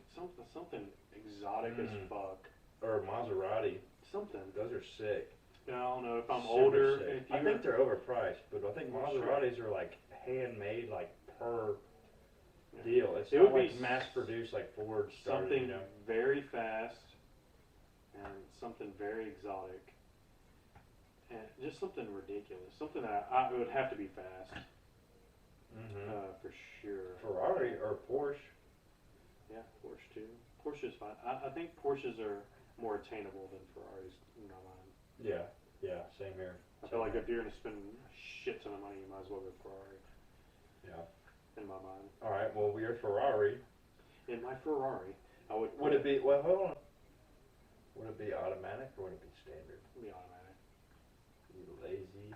Something exotic as fuck. Or Maserati. Something. Those are sick. I don't know if I'm Super older. sick. If you I think they're overpriced, but I think Well, sure. Maseratis are like handmade, like per Yeah. deal. It's It not would like be mass produced like Ford started, something you know. very fast and something very exotic and just something ridiculous. Something that it would have to be fast for sure. Ferrari or Porsche. Yeah, Porsche too. Porsche's fine. I think Porsches are more attainable than Ferraris in my mind. Yeah, same here. I feel like if you're gonna spend a shit ton of money, you might as well go Ferrari. Yeah. In my mind. All right. Well, we are Ferrari. In my Ferrari, I would. Would it be? Well, hold on. Would it be automatic or would it be standard? be automatic? You lazy.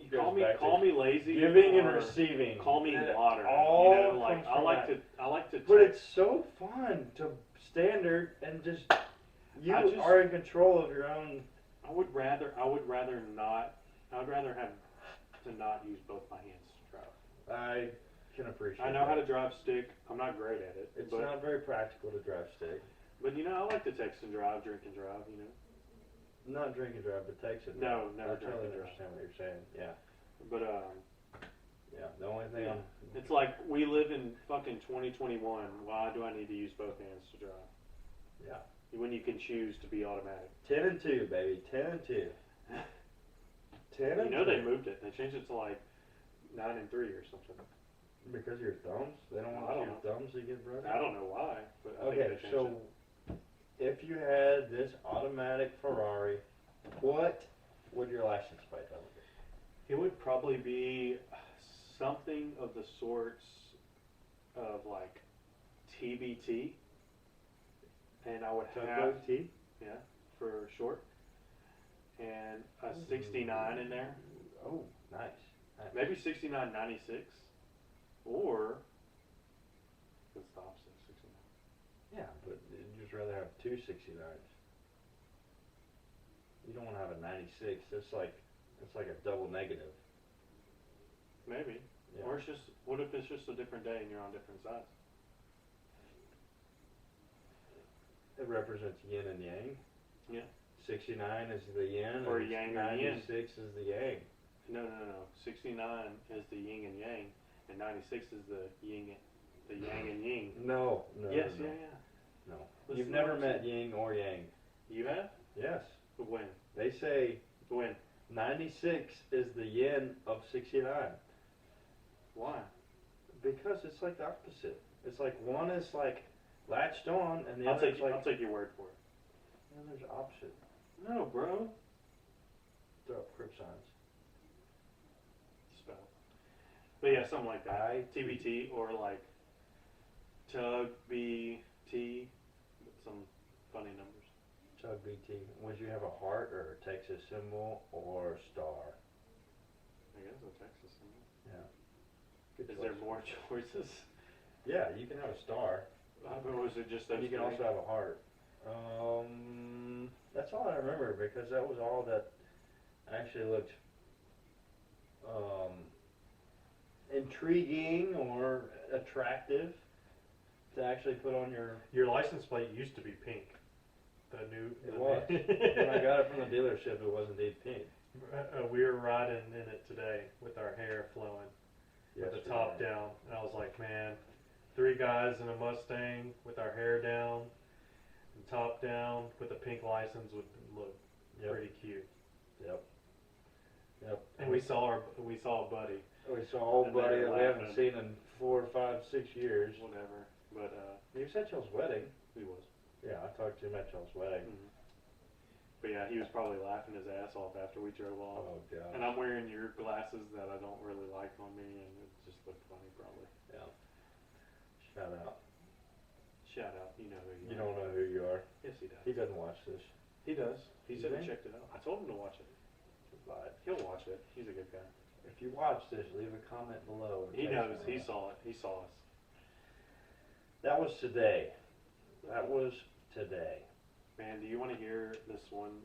You Goes call back me to lazy. Giving and or receiving. Call me It modern. all You know, like comes from that. I like to. But take- it's so fun to standard and just you I just- are in control of your own. I would rather not. I would rather have to not use both my hands to drive. I can appreciate. I know how that. to drive stick. I'm not great at it. It's but, not very practical to drive stick. But you know, I like to text and drive, drink and drive. You know. Not drink and drive, but text and No, drive. never I drink totally and drive. understand what you're saying. Yeah, But yeah. The only thing Yeah. It's like we live in fucking 2021. Why do I need to use both hands to drive? Yeah. When you can choose to be automatic. 10 and 2, baby. 10 and 2. 10 and You know 2. they moved it. They changed it to like 9 and 3 or something. Because of your thumbs? They don't want I don't your thumbs to get broken? I don't know why, but I Okay, think they changed so it. if you had this automatic Ferrari, what would your license plate number be? It would probably be something of the sorts of like TBT, and I would have Tugboat T? for short, and a 69 in there, Oh, nice. maybe 6996, or it stops at 69. Yeah, but you'd just rather have two 69s. You don't want to have a 96. It's like a double negative. Maybe, Yeah. or it's just what if it's just a different day and you're on different sides? It represents yin and yang. Yeah. 69 is the yin, Or and yang and yin. 96 is the yang. No. 69 is the yin and yang, and 96 is the yang and yin. No. Yes, no. yeah. No. Listen You've to never what I'm met saying. yin or yang. You have? Yes. When? They say When? 96 is the yin of 69. Why? Because it's like the opposite. It's like one is like latched on and the I'll other take is like I'll take your word for it. the other's opposite. No, bro. Throw up crib signs. Spell. But yeah, something like that. I TBT or like Tug BT with some funny numbers. Chug BT. Would you have a heart or a Texas symbol or a star? I guess a Texas symbol. Good Is choice. there more choices? Yeah, you can have a star. Or was it just those You can three? also have a heart. That's all I remember because that was all that actually looked intriguing or attractive to actually put on your. Your license plate used to be pink. The new. It was. When I got it from the dealership, it was indeed pink. We were riding in it today with our hair flowing, Yes, with the we top did. down, and I was like, man, 3 guys in a Mustang with our hair down, and top down, with a pink license would look Yep. pretty cute. Yep. And we saw a buddy, We saw old And they buddy were that we haven't laughing. seen in 4, 5, 6 years. whatever, but You said y'all's wedding. he was. Yeah, I talked to him at y'all's wedding. Mhm. But yeah, he was probably laughing his ass off after we drove off. Oh god. And I'm wearing your glasses that I don't really like on me, and it just looked funny probably. Yeah. Shout out. Shout out, you know who you You are. don't know who you are. Yes, he does. He doesn't watch this. He does. He You said he think? checked it out. I told him to watch it. But He'll watch it. He's a good guy. if you watch this, leave a comment below. and He text knows. me. He saw it. He saw us. That was today. That was today. Man, do you want to hear this one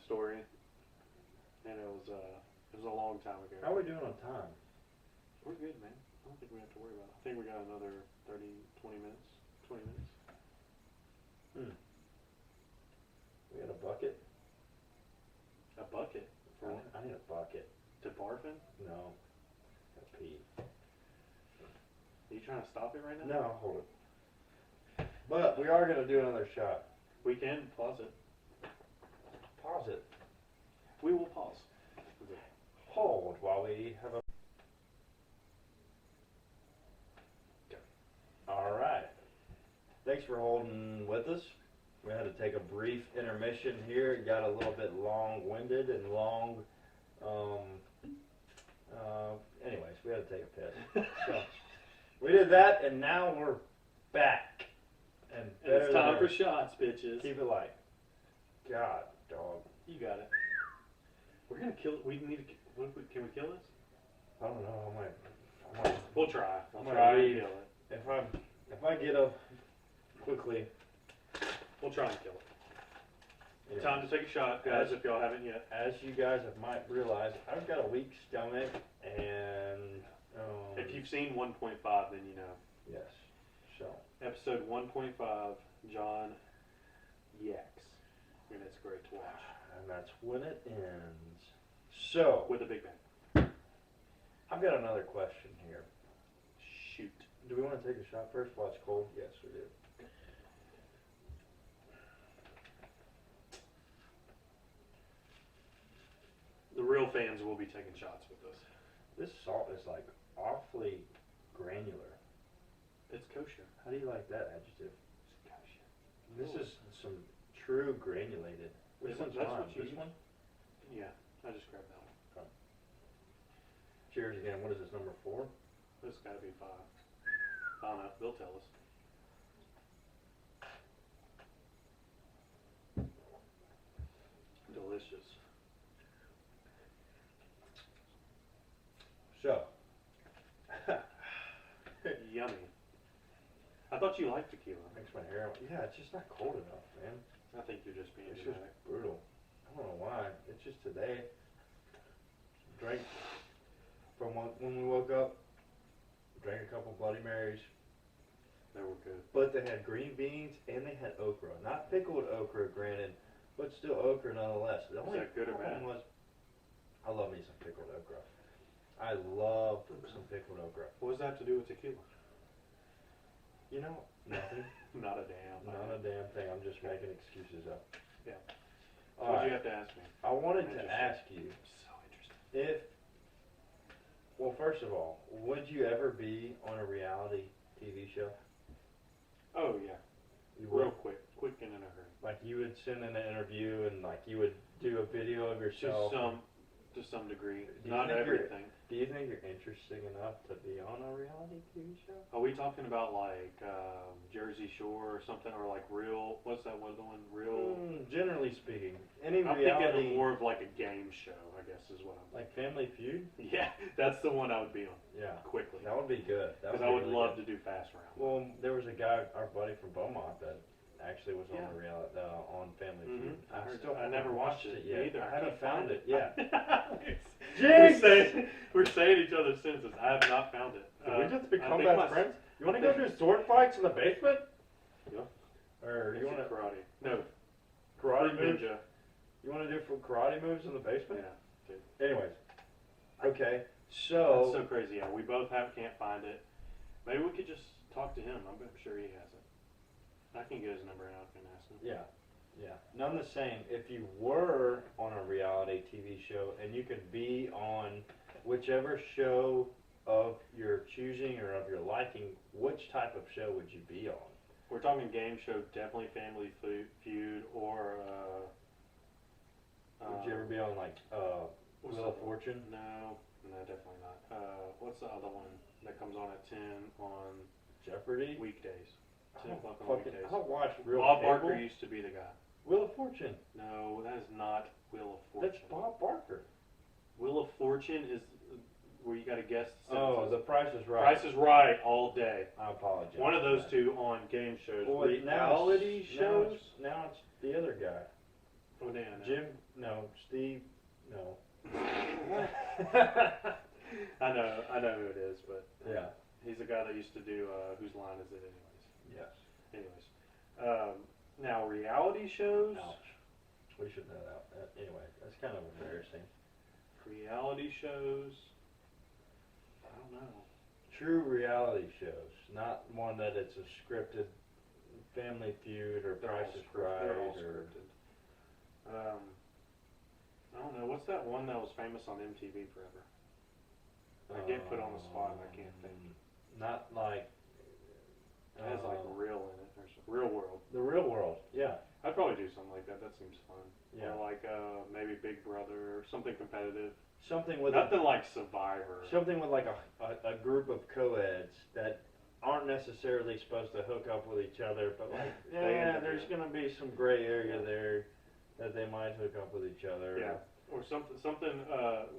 story? And it was a long time ago. How are we doing on time? We're good, man. I don't think we have to worry about it. I think we got another 30, 20 minutes. 20 minutes. We got a bucket? A bucket for what? I need a bucket. To barf in? No. Gotta pee. Are you trying to stop it right now? No, I'll hold it. But we are gonna do another shot. We can pause it. Pause it. We will pause. Hold while we have a. Alright. Thanks for holding with us. We had to take a brief intermission here. It got a little bit long-winded and long. Anyways, we had to take a piss. So we did that, and now we're back. And And it's better time than for ever. shots, bitches. Keep it light. God, dog. You got it. We're gonna kill. We need to. Can we kill this? I don't know. I might. We'll try. We'll I'm gonna try and leave. kill it. If I get up quickly. We'll try and kill it. Anyways. Time to take a shot, guys. If y'all haven't yet. As you guys might realize, I've got a weak stomach, and If you've seen 1.5, then you know. Yes. So. Episode 1.5, John yaks, and it's great to watch. And that's when it ends. So. With a big bang. I've got another question here. Shoot. Do we want to take a shot first while it's cold? Yes, we do. The real fans will be taking shots with this. This salt is like awfully granular. It's kosher. How do you like that adjective? It's kosher. This is some true granulated. Which one's That's mine? what you This use? one? Yeah, I just grabbed that one. Cheers again. What is this, number 4? This gotta be 5. I don't know. They'll tell us. Delicious. So. Yummy. I thought you liked tequila. Makes my hair. Yeah, it's just not cold enough, man. I think you're just being It's just dramatic. brutal. I don't know why. It's just today. Drank from when we woke up. Drank a couple Bloody Marys. They were good. But they had green beans and they had okra. Not pickled okra, granted, but still okra nonetheless. The only that good or problem bad? was, I love me some pickled okra. I love some pickled okra. What does that have to do with tequila? You know, nothing. Not a damn. Not a damn thing. I'm just making excuses up. Yeah. All What'd you right. have to ask me? I wanted to Interesting. ask you So interesting. if, well, first of all, would you ever be on a reality TV show? Oh yeah. You Real would? quick and in a hurry. Like you would send in an interview and like you would do a video of yourself. To some degree. Do you Not think you're- everything. Do you think you're interesting enough to be on a reality TV show? Are we talking about like Jersey Shore or something, or like real? What's that? What's the one? Real. Generally speaking, any I'm reality, thinking more of like a game show. I guess is what I'm. like Family Feud. Yeah, that's the one I would be on Yeah, quickly. that would be good. That Because would I be would really love good. to do fast round. Well, there was a guy, our buddy from Beaumont, that actually was on Yeah. the reality on Family Feud. I never watched it yet. either. I haven't can't found find it. Yeah. we're, we're saying each other's sentences. I have not found it. Did we just I become think best friends? You want to go do sword fights in the basement? Yeah. Or you want to karate? No, karate Fruit moves? Ninja. You want to do karate moves in the basement? Yeah. Anyways, okay, That's so so crazy. Yeah, we both can't find it. Maybe we could just talk to him. I'm sure he has it. I can get his number and I can ask him. yeah. None the same. If you were on a reality TV show and you could be on whichever show of your choosing or of your liking, which type of show would you be on? We're talking game show, definitely Family Feud, or Would you ever be on like what's Wheel the of other one? Fortune? No, definitely not. What's the other one that comes on at 10 on Jeopardy? weekdays? I 10 don't o'clock on fucking- weekdays. I don't watch real Bob cable. Barker used to be the guy. Wheel of Fortune. No, that is not Wheel of Fortune. That's Bob Barker. Wheel of Fortune is where you got to guess. Oh, The Price is Right. Price is Right all day. I apologize. One of for those that. two on game shows. Well, Reality shows? Now it's the other guy. Oh, damn. Jim, no. Steve, no. I know who it is, but Yeah. he's the guy that used to do Whose Line Is It Anyways? Yes. Anyways. Now reality shows. Ouch. We should know that. Anyway, that's kind of embarrassing. Reality shows. I don't know. True reality shows, not one that it's a scripted Family Feud or They're all Price is scripted. Right They're all or scripted. I don't know. What's that one that was famous on MTV forever? I get put on the spot and I can't think. Not like It has like real in it. There's Real World. The Real World. Yeah. I'd probably do something like that. That seems fun. Yeah. Or like maybe Big Brother or something competitive. Something with Nothing like Survivor. something with like a group of co-eds that aren't necessarily supposed to hook up with each other, but like They end up there's doing gonna be some gray area there that they might hook up with each other. Yeah. Or something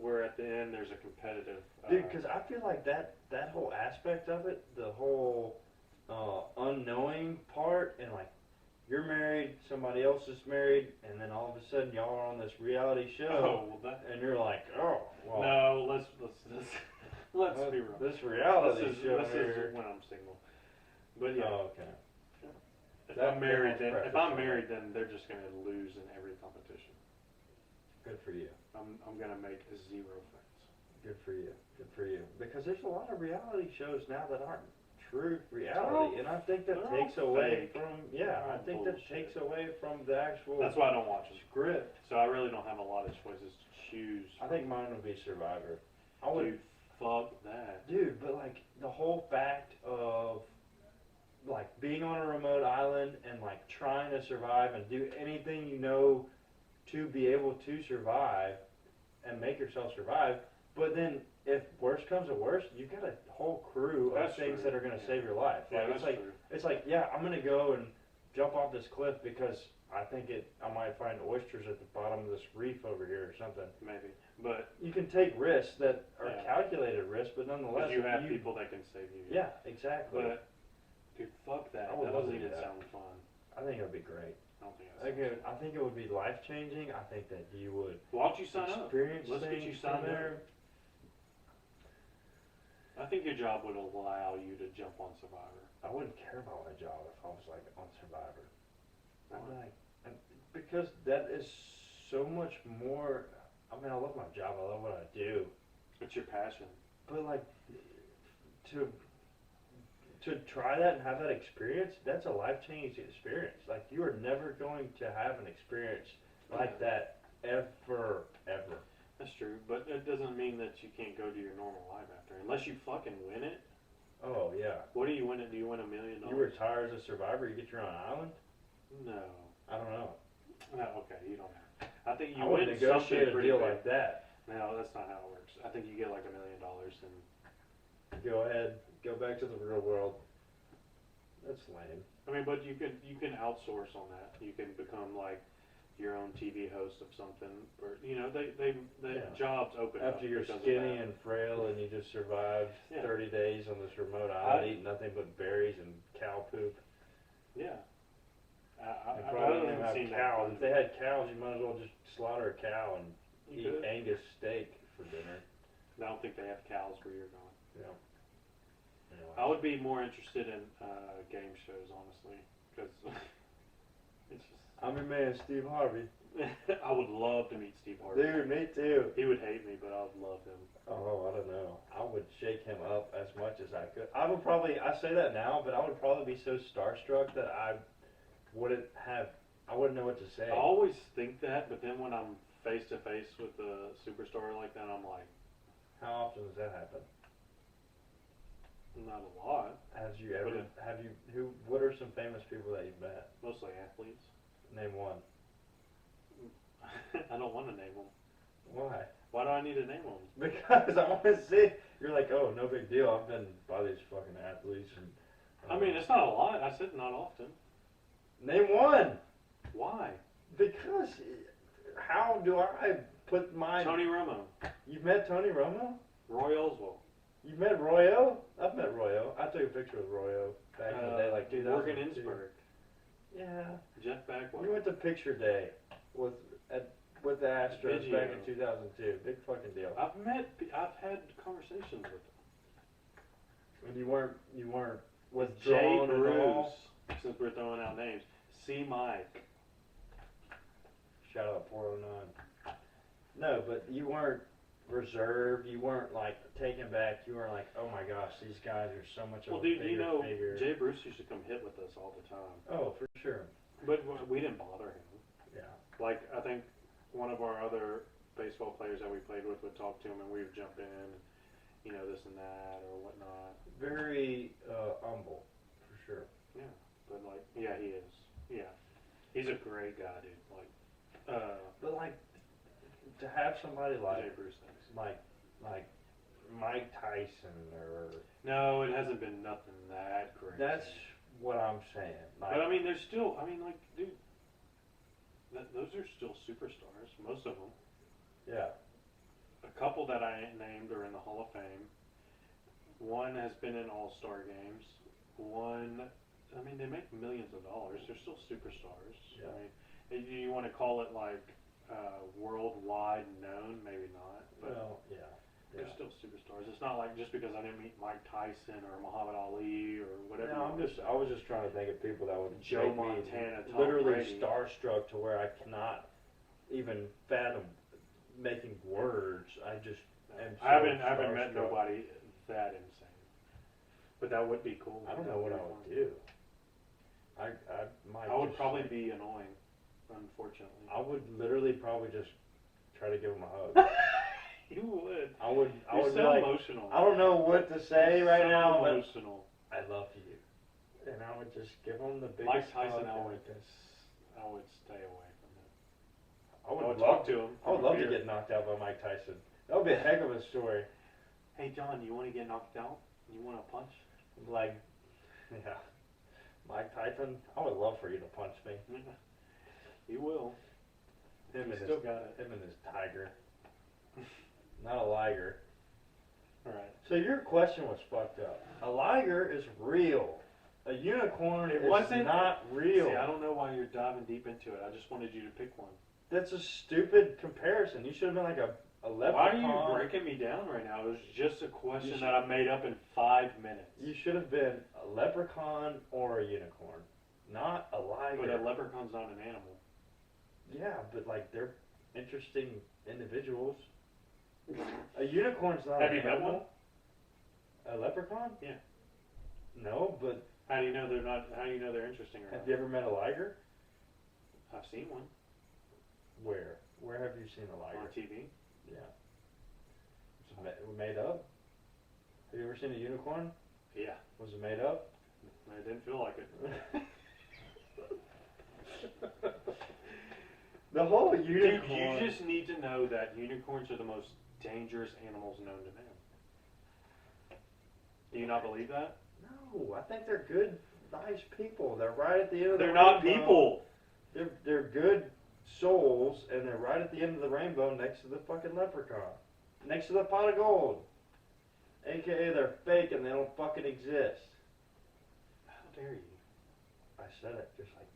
where at the end there's a competitive. Dude, because I feel like that whole aspect of it, the whole unknowing part, and like you're married, somebody else is married, and then all of a sudden y'all are on this reality show, well, that. and you're like, oh, well, No, let's Let's be real. This reality This show is here. when I'm single. But yeah, Oh, okay. if That- I'm married, that has if preface I'm on married, then they're just gonna lose in every competition. Good for you. I'm gonna make 0 friends. Good for you. Good for you. Because there's a lot of reality shows now that aren't true reality, and I think that they're all takes away fake. from They're I all think that bullshit. takes away from the actual That's why I don't watch them. script. So I really don't have a lot of choices to choose. I think mine would be Survivor. I would, Dude, fuck that. dude, but like the whole fact of like being on a remote island and like trying to survive and do anything you know to be able to survive and make yourself survive, but then if worse comes to worse, you got a whole crew That's of things true, that are gonna yeah. save your life. Yeah, Like that's true. it's like, yeah, I'm gonna go and jump off this cliff because I think I might find oysters at the bottom of this reef over here or something. Maybe, but You can take risks that are Yeah. calculated risks, but nonetheless, you have if people that can save you. Yeah, exactly. But dude, fuck that. I would That love doesn't to do even that. sound fun. I think it would be great. I don't think that's. I think it would be life changing. I think that you would Why don't you sign up? experience Let's get things you from signed up. there. I think your job would allow you to jump on Survivor. I wouldn't care about my job if I was like on Survivor. I'm Why? like, because that is so much more. I mean, I love my job. I love what I do. It's your passion. But like, to try that and have that experience, that's a life changing experience. Like you are never going to have an experience like that ever. That's true, but it doesn't mean that you can't go to your normal life after, unless you fucking win it. Oh yeah. What do you win it? Do you win $1 million? You retire as a survivor, you get your own island? No. I don't know. No, okay, you don't have. I think you I would win negotiate something a pretty deal big. like that. No, that's not how it works. I think you get like $1 million and Go ahead, go back to the real world. That's lame. I mean, but you can outsource on that. You can become like your own TV host of something, or the Yeah. jobs open up After you're because of skinny that. and frail and you just survived Yeah. 30 days on this remote island, eating nothing but berries and cow poop. Yeah. They I probably don't don't even even have seen cows. that. If they had cows, you might as well just slaughter a cow and You eat could. Angus steak for dinner. I don't think they have cows where you're going. Yeah. I would be more interested in game shows, honestly, because it's just. I'm your man, Steve Harvey. I would love to meet Steve Harvey. Dude, me too. He would hate me, but I would love him. Oh, I don't know. I would shake him up as much as I could. I say that now, but I would probably be so starstruck that I wouldn't know what to say. I always think that, but then when I'm face to face with a superstar like that, I'm like, How often does that happen? not a lot. What are some famous people that you've met? Mostly athletes. Name one. I don't want to name them. Why? Why do I need to name them? Because I want to see. You're like, oh, no big deal. I've been by these fucking athletes. And, I mean, it's not a lot. I said not often. name one. Why? Because how do I put my... Tony Romo. You've met Tony Romo? Roy Oswald. You've met Royo? I've met Royo. I took a picture with Royo back in the day, like 2002. Morgan Innsberg. Yeah. Jeff Bagwell. We went to picture day with the Astros Video. back in 2002. Big fucking deal. I've had conversations with them. And you weren't Jay withdrawn at all. Bruce, since we're throwing out names. C. Mike. Shout out 409. No, but you weren't reserved. You weren't like taken back. You were like, oh my gosh, these guys are so much of Well, a dude, bigger figure. Jay Bruce used to come hit with us all the time. Oh, for sure. But we didn't bother him. Yeah. Like, I think one of our other baseball players that we played with would talk to him, and we would jump in, and, this and that or whatnot. Very humble, for sure. Yeah, but yeah, he is. Yeah, he's a great guy, dude. But like to have somebody Jay Bruce thinks. like Mike Tyson or No, it hasn't been nothing that crazy. that's what I'm saying. Like, But I mean, there's still. I mean, dude, those are still superstars. Most of them. yeah. A couple that I named are in the Hall of Fame. One has been in All-Star games. One, I mean, they make millions of dollars. They're still superstars. Yeah. I mean, you want to call it like worldwide known? Maybe not. But Well, yeah. They're still superstars. It's not like just because I didn't meet Mike Tyson or Muhammad Ali or whatever. No, I was just trying to think of people that would Joe make me Montana, Tom literally Brady. starstruck to where I cannot even fathom making words. I just am so I haven't met starstruck. nobody that insane. But that would be cool. I don't know what I would do. I might. I would just, probably be annoying, unfortunately. I would literally probably just try to give him a hug. You would. I would You're be so like, emotional. I don't know what to say You're right so now, but emotional. I love you, and I would just give him the biggest Mike Tyson, hug. I would stay away from him. I would I would love talk to him. I would love to Beer. get knocked out by Mike Tyson. That would be a heck of a story. Hey John, you want to get knocked out? You want a punch? Like, yeah, Mike Tyson. I would love for you to punch me. You will. Him You and still his, got it. him and his tiger. Not a liger. Alright. So your question was fucked up. A liger is real. A unicorn It is wasn't- not real. See, I don't know why you're diving deep into it. I just wanted you to pick one. That's a stupid comparison. You should have been like a Why leprechaun. are you breaking me down right now? It was just a question should- that I made up in 5 minutes. You should have been a leprechaun or a unicorn, not a liger. But a leprechaun's not an animal. Yeah, but like they're interesting individuals. A unicorn's not Have an you met animal. one? A leprechaun? Yeah. No, but How do you know they're not? How do you know they're interesting or have not? you ever met a liger? I've seen one Where? Where have you seen a on liger? TV. Yeah. Was it made up? Have you ever seen a unicorn? Yeah, Was it made up? I didn't feel like it. The whole Dude, unicorn. you just need to know that unicorns are the most dangerous animals known to man. Do you not believe that? No, I think they're good, nice people. They're right at the end of the They're not rainbow. people. They're good souls, and they're right at the end of the rainbow next to the fucking leprechaun. Next to the pot of gold. AKA they're fake and they don't fucking exist. How dare you? I said it just like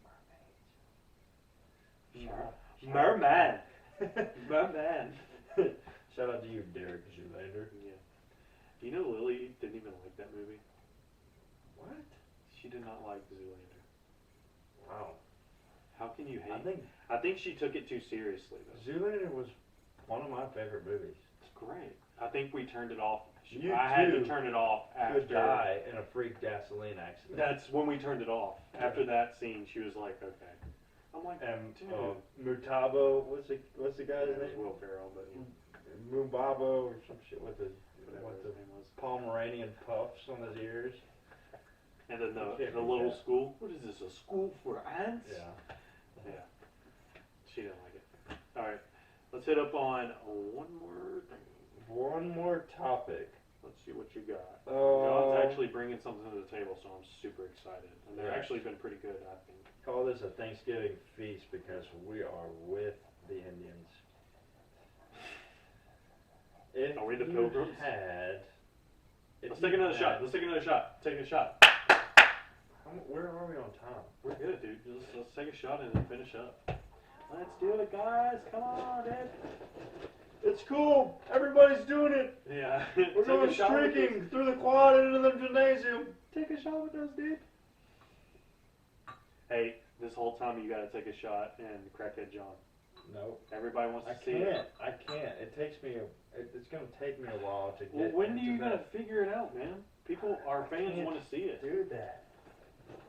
mermaids. Merman. Merman. Shout out to you, Derek Zoolander. Yeah. You know Lily didn't even like that movie. What? She did not like Zoolander. Wow. How can you hate? I think I think she took it too seriously though. Zoolander was one of my favorite movies. It's great. I think we turned it off. You I had to too turn it off after. Could die in a freak gasoline accident. That's when we turned it off. After that scene, she was like, "Okay." I'm like, And dude. Mutabo, what's the guy's It was name? Will Ferrell, but yeah, Mubabo or some shit with the whatever with his the name was. Pomeranian puffs on his ears. And then You can't the beat little that. school. What is this? A school for ants? Yeah. Yeah. She didn't like it. All right, let's hit up on one more thing. One more topic. Let's see what you got. Oh. John's actually bringing something to the table, so I'm super excited. And they've Yeah. actually been pretty good, I think. Call this a Thanksgiving feast because we are with the Indians. If Are we the you Pilgrims? if Let's you take another had- shot. Let's take another shot. Take a shot. Where are we on time? We're good, dude. Let's take a shot and then finish up. Let's do it, guys. Come on, dude. It's cool. Everybody's doing it. Yeah. We're Take going a shot with streaking through the quad into the gymnasium. us. Take a shot with us, dude. Hey, this whole time you gotta take a shot and Crackhead John. Nope. Everybody wants I to see it. can't. I can't. It takes me. It's gonna take me a while to Well, get. when are into you gonna that. figure it out, man? Our fans can't want to see it. do that?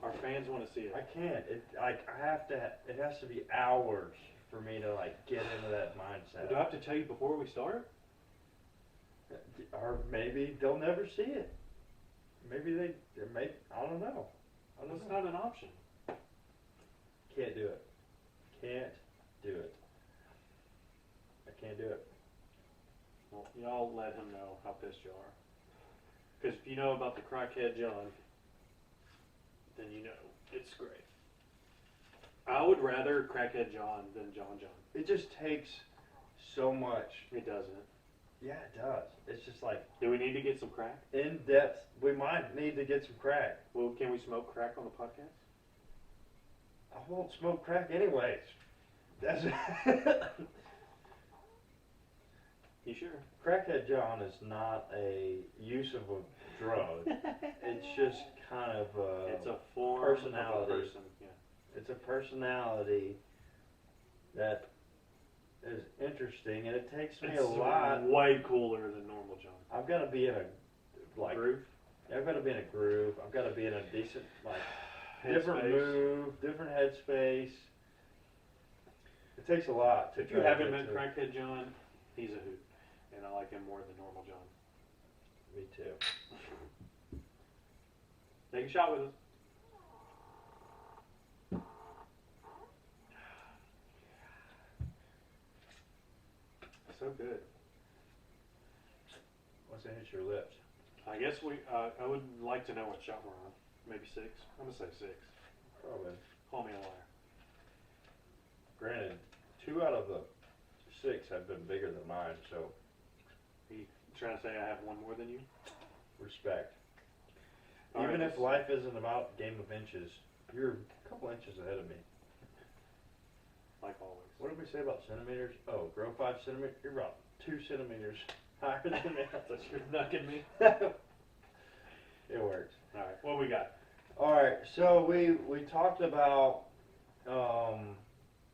Our fans want to see it. I can't. It like I have to. It has to be hours for me to like get into that mindset. Do I have to tell you before we start? Or maybe they'll never see it. Maybe they may. I don't know. I don't That's know. not an option. Can't do it. Can't do it. I can't do it. Well, y'all let him know how pissed you are. Because if you know about the Crackhead John, then you know it's great. I would rather Crackhead John than John John. It just takes so much. It doesn't. Yeah, it does. It's just like Do we need to get some crack? in depth. We might need to get some crack. Well, can we smoke crack on the podcast? I won't smoke crack anyways. That's You sure? Crackhead John is not a use of a drug. It's just kind of It's a form personality. of a person. Yeah. It's a personality that is interesting, and it takes me It's a lot. way cooler than normal John. I've got to be in a Groove. I've got to be in a groove. I've got to be in a decent different Headspace. move, different headspace. It takes a lot to. If you haven't met Crackhead John, he's a hoot, and I like him more than normal John. Me too. Take a shot with us. So good. Once it hits your lips. I guess I would like to know what shot we're on. Maybe 6. I'm gonna say 6. Probably. Call me a liar. Granted, 2 out of the 6 have been bigger than mine, so You trying to say I have one more than you? respect. All Even right, if life isn't about game of inches, you're a couple inches ahead of me. like always. What did we say about centimeters? Oh, grow 5 centimeters. You're about 2 centimeters higher than me. I thought you were knucking me. It works. All right, what we got? All right, so we talked about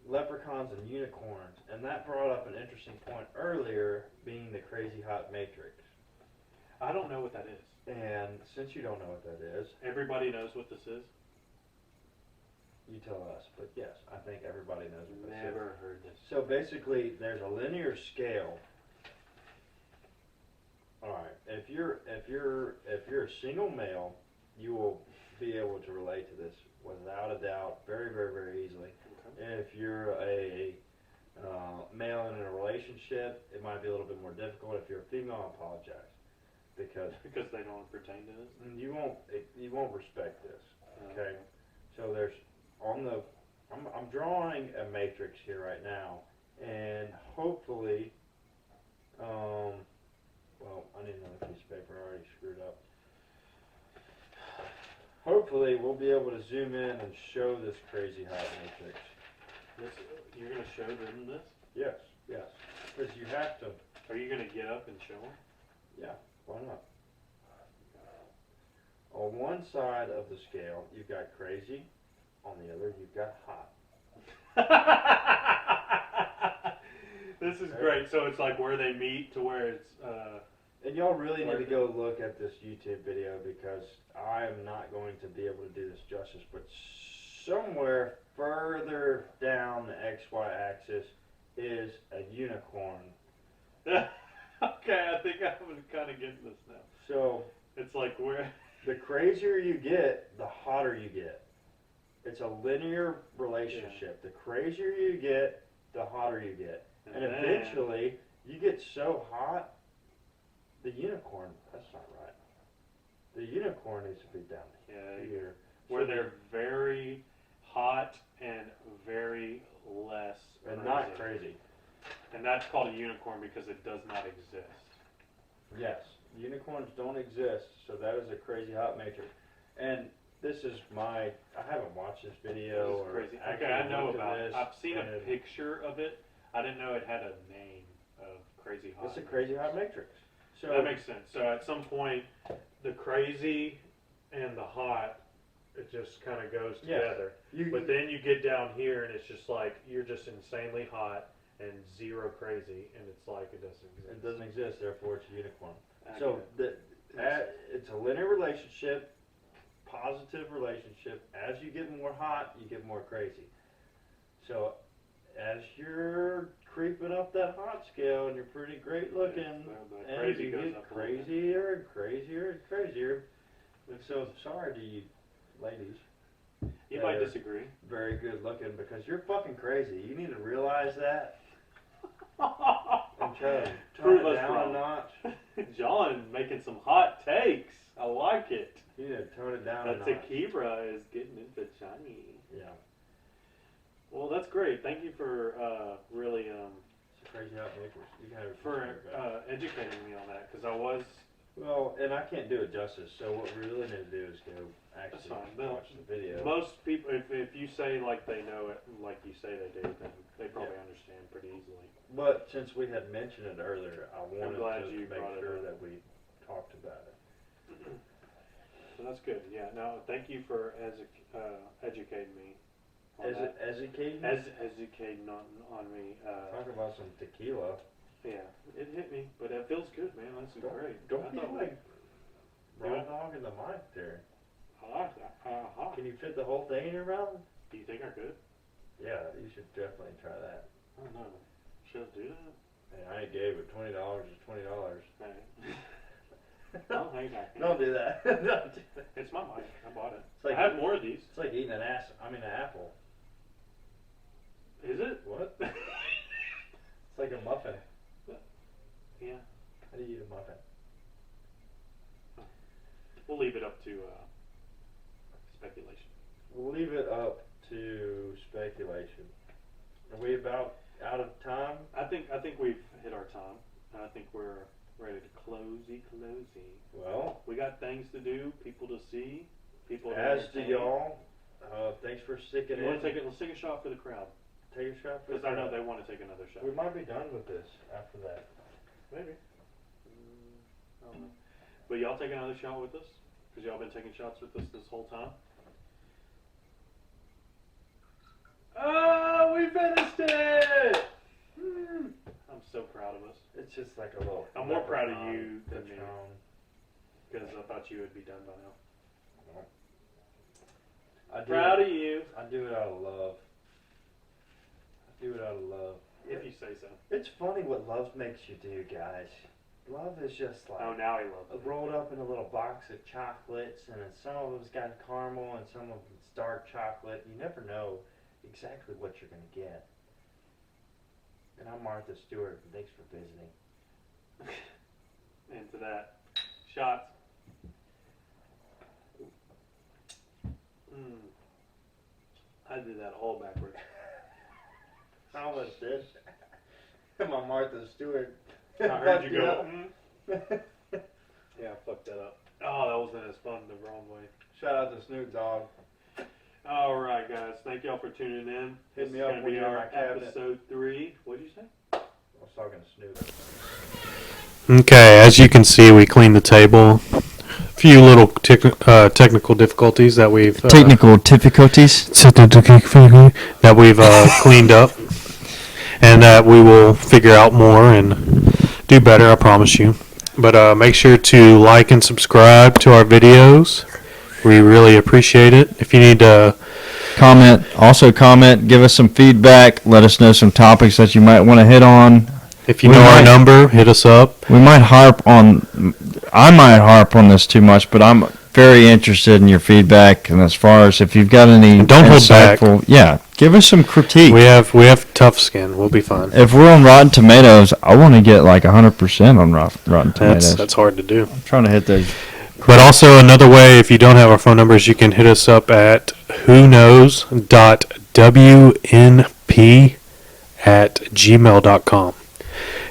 leprechauns and unicorns, and that brought up an interesting point earlier, being the crazy hot matrix. I don't know what that is. And since you don't know what that is, Everybody knows what this is. you tell us. But yes, I think everybody knows what this is. Never heard this. So basically, there's a linear scale. All right, if you're a single male, you will be able to relate to this without a doubt, very, very, very easily. Okay. If you're a male in a relationship, it might be a little bit more difficult. If you're a female, I apologize, because Because they don't pertain to this. you won't respect this. Okay, so there's I'm drawing a matrix here right now, and hopefully, well, I need another piece of paper. I already screwed up. Hopefully, we'll be able to zoom in and show this crazy hot matrix. You're gonna show them this? Yes, because you have to. Are you gonna get up and show them? Yeah, why not? On one side of the scale, you've got crazy. On the other, you've got hot. This is great. So it's like where they meet to where it's. And y'all really need to go look at this YouTube video, because I am not going to be able to do this justice, but somewhere further down the XY axis is a unicorn. Okay, I think I'm kind of getting this now. So It's like where. the crazier you get, the hotter you get. It's a linear relationship. The crazier you get, the hotter you get. And then- eventually, you get so hot, the unicorn, that's not right. The unicorn needs to be down Yeah, here. where they're very hot and very less And not crazy. And that's called a unicorn because it does not exist. Yes, unicorns don't exist, so that is a crazy hot matrix. And this is I haven't watched this video This is or crazy. actually Okay, I know looked at about it. this, I've seen a and picture of it. I didn't know it had a name of crazy hot. It's a crazy hot matrix. So That makes sense. So at some point, the crazy and the hot, it just kind of goes Yes. together. you, But then you get down here and it's just like you're just insanely hot and zero crazy, and it's like it doesn't exist. it doesn't exist, therefore it's a unicorn. I So get it's a linear relationship, positive relationship. As you get more hot, you get more crazy. So as you're creeping up that hot scale and you're pretty great looking, the and crazy you goes get up a little bit. crazier and crazier and crazier. And so sorry to you ladies, You might disagree. very good looking, because you're fucking crazy. You need to realize that and try to Prove tone it us down wrong. a notch. John making some hot takes. I like it. You need to tone it down a That notch. tequila is getting into Johnny. Yeah. Well, that's great. Thank you for really It's a crazy hot matrix. You can have it for back. educating me on that, because I was Well, and I can't do it justice, so what we really need to do is go actually actually fine. No. watch the video. Most people, if you say like they know it, like you say they do, then they probably understand pretty easily. But since we had mentioned it earlier, I wanted glad to you make brought it sure up. that we talked about it. So that's good. Yeah. Now, thank you for educating me. On that. Educating? Educating on me. Talk about some tequila. Yeah, it hit me, but it feels good, man. That's great. Don't I be thought like raw dogging the mic there. Can Can you fit the whole thing in your mouth? Do you think I could? Yeah, you should definitely try that. I don't know. Should I do that? Hey, I ain't gave it $20 is $20. Hey. I'll hang back. Don't do that. Don't do that. It's my mic. I bought it. It's like I have more of these. It's like eating an apple. Is it? What? It's like a muffin. Yeah. How do you eat a muffin? We'll leave it up to speculation. We'll leave it up to speculation. Are we about out of time? I think we've hit our time. I think we're ready to closey. Well, We got things to do, people to see, people to as do entertain. y'all. Thanks for sticking You in. want to let's take a shot for the crowd, Take a shot? because I know they want to take another shot. We might be done with this after that. Maybe. I don't know. But y'all take another shot with us? Because y'all been taking shots with us this whole time? Oh, we finished it! I'm so proud of us. It's just like a little. I'm more proud of you than me. Patron. Because I thought you would be done by now. I do Proud it, of you. I do it out of love. I do it out of love. If you say so. It's funny what love makes you do, guys. Love is just like Oh, now he loves it. rolled up in a little box of chocolates, and then some of them's got caramel, and some of them's dark chocolate. You never know exactly what you're gonna get. And I'm Martha Stewart, and thanks for visiting. Into that. Shots. I did that all backwards. I almost did. My Martha Stewart. I heard you go, Yeah, I fucked that up. Oh, that wasn't as fun the wrong way. Shout out to Snoop Dogg. All right, guys. Thank y'all for tuning in. Hit me This is up gonna when be you're in our my cabinet. episode 3. What did you say? I was talking to Snoop. Okay, as you can see, we cleaned the table. A few little technical difficulties that we've Technical difficulties. that we've cleaned up, and that we will figure out more and do better. I promise you. But make sure to like and subscribe to our videos. We really appreciate it. If you need to Comment, give us some feedback, let us know some topics that you might want to hit on. If you We know our might- number, hit us up. I might harp on this too much, but I'm very interested in your feedback, and as far as if you've got any And don't hold back. insightful- yeah, give us some critique. We have tough skin. We'll be fine. If we're on Rotten Tomatoes, I want to get like 100% on Rotten Tomatoes. That's hard to do. I'm trying to hit those. But also another way, if you don't have our phone numbers, you can hit us up at whoknows.wnp@gmail.com.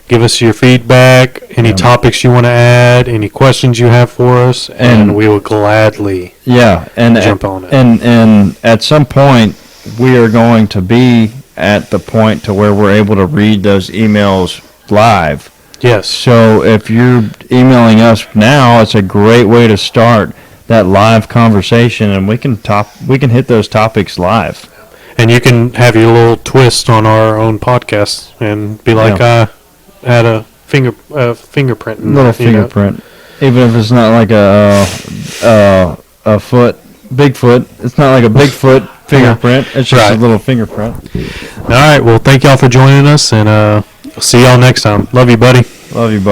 Give us your feedback, any Yeah. topics you want to add, any questions you have for us, and we will gladly Yeah, and jump on it. And at some point, we are going to be at the point to where we're able to read those emails live. Yes. So if you're emailing us now, it's a great way to start that live conversation, and we can hit those topics live. And you can have your little twist on our own podcast and be like, I had a fingerprint. In Little that, you know? fingerprint, even if it's not like a Bigfoot. It's not like a Bigfoot fingerprint. It's just Right. a little fingerprint. All right. Well, thank y'all for joining us, and see y'all next time. Love you, buddy. Love you, bud.